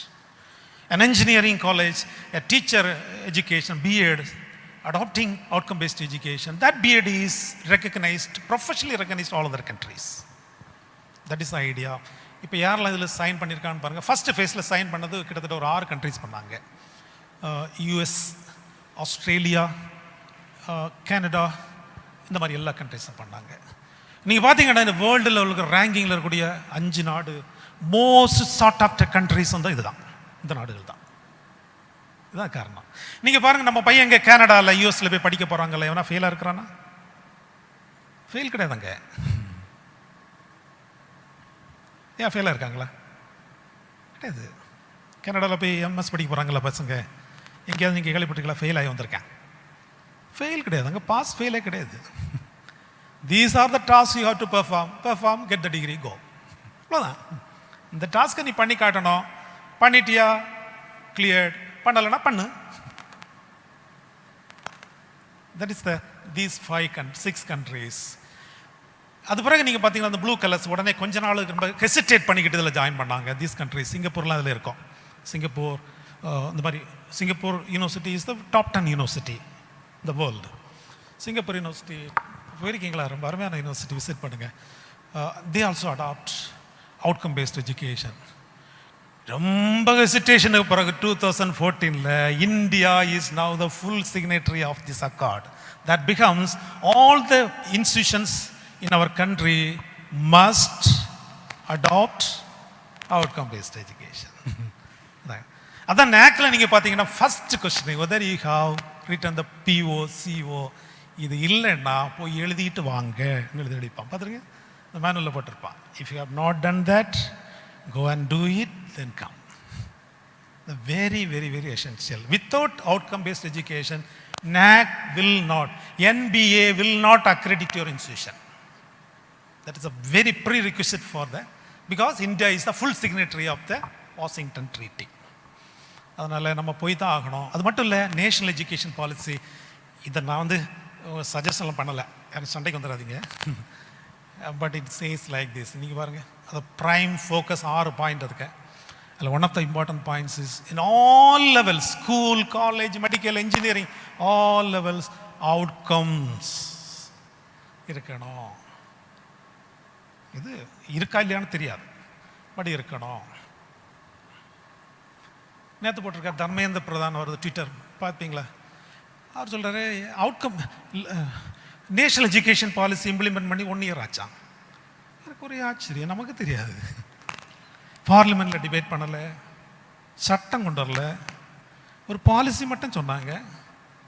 An engineering college, a teacher education, B.Ed, adopting outcome based education, that B.Ed is recognized, professionally recognized in all other countries. That is the idea. இப்போ யாரெல்லாம் இதில் sign பண்ணியிருக்கான்னு பாருங்கள். First ஃபேஸில் sign பண்ணது கிட்டத்தட்ட ஒரு 6 countries பண்ணாங்க. US, Australia, Canada, இந்த மாதிரி எல்லா கண்ட்ரிஸும் பண்ணாங்க. நீங்கள் பார்த்தீங்கன்னா இந்த வேர்ல்டு லெவலுக்கு ரேங்கிங்கில் இருக்கக்கூடிய 5 நாடு, மோஸ்ட் சார்ட் ஆஃப்டர் கண்ட்ரிஸ் வந்து இதுதான், இந்த நாடுகள் தான். இதுதான் காரணம். நீங்கள் பாருங்கள், நம்ம பையன் இங்கே கனடாவில் யூஎஸில் போய் படிக்க போகிறாங்கல்ல, எவனா ஃபெயிலாக இருக்கிறானா? ஃபெயில் கிடையாதுங்க. ஏன் ஃபெயிலாக இருக்காங்களா? கிடையாது. கனடாவில் போய் எம்எஸ் படிக்க போகிறாங்களா பசங்க? எங்கேயாவது நீங்கள் கேள்விப்பட்டிருக்கீங்களா ஃபெயில் ஆகி வந்திருக்கேன்? ஃபெயில் கிடையாது, அங்கே பாஸ் ஃபெயிலே கிடையாது. These are the task you have to perform, get the degree, go. அவ்வளோதான். இந்த டாஸ்க்கை நீ பண்ணி காட்டணும். பண்ணிட்டியா, கிளியர்ட். பண்ணலைன்னா பண்ணு. That is these 6 countries. அது பிறகு நீங்கள் பார்த்தீங்கன்னா அந்த ப்ளூ கலர்ஸ் உடனே கொஞ்ச நாள் ரொம்ப ஹெசிடேட் பண்ணிக்கிட்டு இதில் ஜாயின் பண்ணாங்க. தீஸ் கண்ட்ரிஸ், சிங்கப்பூர்லாம் இதில் இருக்கும். சிங்கப்பூர், இந்த மாதிரி Singapore university is the top 10 university இந்த வேர்ல்டு. சிங்கப்பூர் யூனிவர்சிட்டி போயிருக்கீங்களா? ரொம்ப அருமையான யூனிவர்சிட்டி, விசிட் பண்ணுங்கள். They also adopt outcome based education. ரொம்ப ஹெசிடேஷனுக்கு பிறகு 2014 India is now the full signatory of this accord. That becomes all the institutions in our country must adopt outcome based education. அதான் நேக்கில் நீங்கள் பார்த்தீங்கன்னா first question, whether you have written the PO, CO, இது இல்லைன்னா போய் எழுதிட்டு வாங்க எழுதி அடிப்பான். பார்த்துருங்க, இந்த மேனுவலில் போட்டிருப்பான். If you have not done that, go and do it, then come. The very, very, very essential. Without outcome based education, NAC will not, NBA will not accredit your institution. That is a very prerequisite for that, because India is the full signatory of the Washington Treaty. அதனால் நம்ம போய் தான் ஆகணும். அது மட்டும் இல்லை, national education policy, இதை நான் வந்து சஜஷன்லாம் பண்ணலை, எனக்கு சண்டைக்கு வந்துடாதீங்க. But it says like this. நீங்கள் பாருங்கள், அது ப்ரைம் ஃபோக்கஸ் 6 பாயிண்ட் அதுக்கு. One of the important points is in all levels, school, college, medical, engineering, all levels, outcomes இருக்கணும். இது இருக்கா இல்லையான்னு தெரியாது, பட் இருக்கணும். நேற்று போட்டிருக்கார் தர்மேந்திர பிரதான் வருது ட்விட்டர் பார்ப்பீங்களா? அவர் சொல்கிறாரு outcome national education policy implement பண்ணி 1 இயர் ஆச்சான். எனக்கு ஒரே ஆச்சரியம், நமக்கு தெரியாது. பார்லிமெண்ட்டில் டிபேட் பண்ணலை, சட்டம் கொண்டு வரல, ஒரு பாலிசி மட்டும் சொன்னாங்க,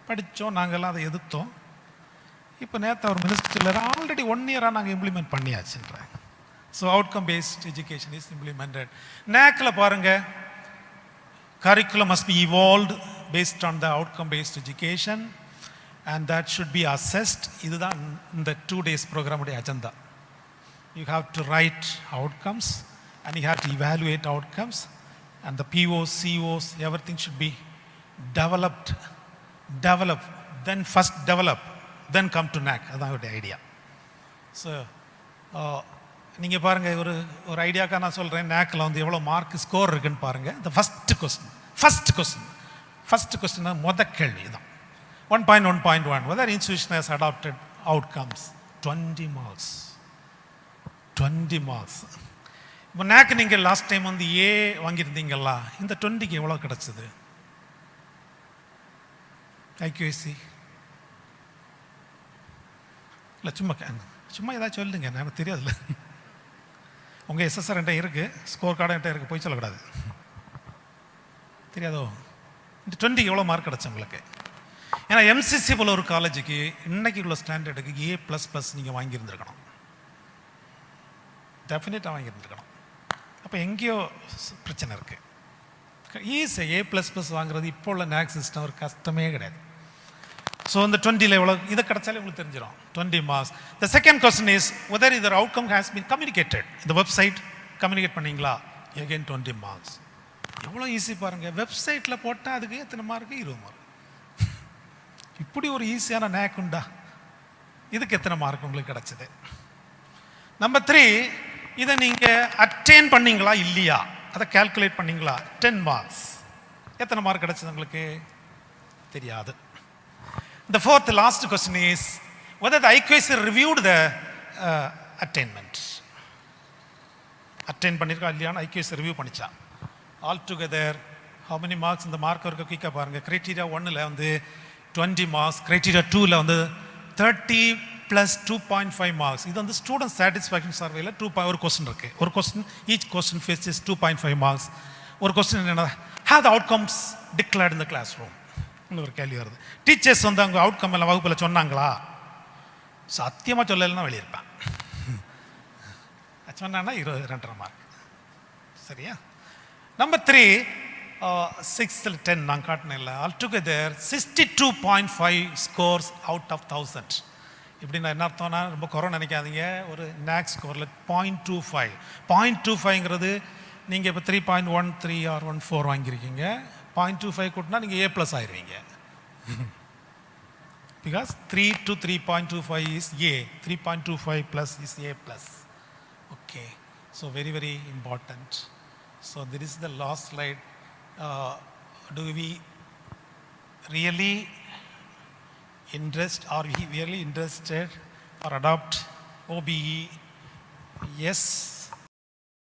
படித்தோம், நாங்கள்லாம் அதை எதிர்த்தோம். இப்போ நேற்று அவர் மினிஸ்டர் சொல்லார் ஆல்ரெடி 1 இயராக நாங்கள் இம்ப்ளிமெண்ட் பண்ணியாச்சுன்றாங்க. So outcome based education is implemented. நேக்கில் பாருங்கள், curriculum must be evolved based on the outcome based education and that should be assessed. இதுதான் இந்த 2 days program உடைய agenda. You have to write outcomes and you have to evaluate outcomes and the POs, COs, everything should be develop, then first develop, then come to NAC. அதான் ஒரு idea. So நீங்கள் பாருங்கள், ஒரு ஐடியாக்காக நான் சொல்கிறேன், நேக்கில் வந்து எவ்வளோ மார்க் ஸ்கோர் இருக்குன்னு பாருங்கள். இந்த ஃபஸ்ட் கொஸ்டின் மொத கேள்வி தான் 1.1.1 whether institution has adopted outcomes. 20 marks. இப்போ நேக்கு நீங்கள் லாஸ்ட் டைம் வந்து ஏ வாங்கியிருந்தீங்களா, இந்த 20க்கு எவ்வளோ கிடச்சிது? ஐக்யூஎஸ்சி இல்லை, சும்மா ஏதாச்சும் சொல்லுங்க, எனக்கு தெரியாதுல்ல. உங்கள் எஸ்எஸ்ஆர் என்கிட்ட இருக்குது, ஸ்கோர் கார்டு என்கிட்ட இருக்குது, போய் சொல்லக்கூடாது. தெரியாதோ? இந்த 20க்கு எவ்வளோ மார்க் கிடச்சி உங்களுக்கு? ஏன்னா எம்சிசி போல் ஒரு காலேஜுக்கு இன்னைக்கு உள்ள ஸ்டாண்டர்டுக்கு A++ நீங்கள் வாங்கியிருந்துருக்கணும், டெஃபினட்டாக வாங்கியிருந்துருக்கணும். அப்போ எங்கேயோ பிரச்சனை இருக்குது. ஈஸியாக A++ வாங்குறது இப்போ உள்ள நேக் சிஸ்டம் ஒரு கஷ்டமே கிடையாது. ஸோ இந்த 20ல் எவ்வளோ இதை கிடச்சாலே உங்களுக்கு தெரிஞ்சிடும். 20 marks. The second question is whether either outcome has been communicated. இந்த வெப்சைட் கம்யூனிகேட் பண்ணிங்களா? again 20 marks. எவ்வளோ ஈஸி பாருங்கள், வெப்சைட்டில் போட்டால் அதுக்கு எத்தனை மார்க்கு? 20 மார்க். இப்படி ஒரு ஈஸியான நேக் உண்டா? இதுக்கு எத்தனை மார்க் உங்களுக்கு கிடச்சிது? நம்பர் 3, இதை நீங்கள் அட்டெயின் பண்ணீங்களா இல்லையா, அதை கால்குலேட் பண்ணீங்களா? 10 marks. எத்தனை மார்க் கிடச்சிது உங்களுக்கு? தெரியாது. The fourth last question is whether the IQAC reviewed the attainment. Attain பண்ணிருக்கா இல்லையான்னு IQAC ரிவ்யூ பண்ணிச்சா? All together how many marks இந்த மார்க் இருக்க குயிக்காக பாருங்கள். கிரைட்டீரியா 1ல் வந்து 20 marks, கிரைட்டீரியா 2ல் வந்து 30 + 2.5 marks. இது வந்து ஸ்டூடெண்ட் சாட்டிஸ்ஃபேக்ஷன் சர்வேல ஒரு கொஸ்டின் இருக்குது. ஒரு question, each question faces 2.5 marks. ஒரு கொஸ்டின் என்னென்னா have the outcomes declared in the classroom. ஒரு கேள்வி வருது, டீச்சர்ஸ் வந்து அவங்க அவுட்கம் எல்லாம் வகுப்பில் சொன்னாங்களா? சத்தியமாக சொல்லலைன்னா வெளியிருப்பேன். சொன்னாங்கன்னா 22.5 மார்க். சரியா? நம்பர் 3, 6ல் 10 நான் காட்டினேன். All together 62.5 scores out of 1000. இப்படி நான் என்ன அர்த்தம்னா, ரொம்ப குறை நினைக்காதீங்க. ஒரு நேக் ஸ்கோரில் 0.25ங்கிறது நீங்கள் இப்போ 3.13 or 14 வாங்கியிருக்கீங்க. 0.25 கூட்டினா நீங்கள் A+ ஆயிடுவீங்க. Because 3 to 3.25 is A, 3.25 plus is A+. Okay, so very, very important. So this is the last slide. Do we really interested or adopt OBE? Yes.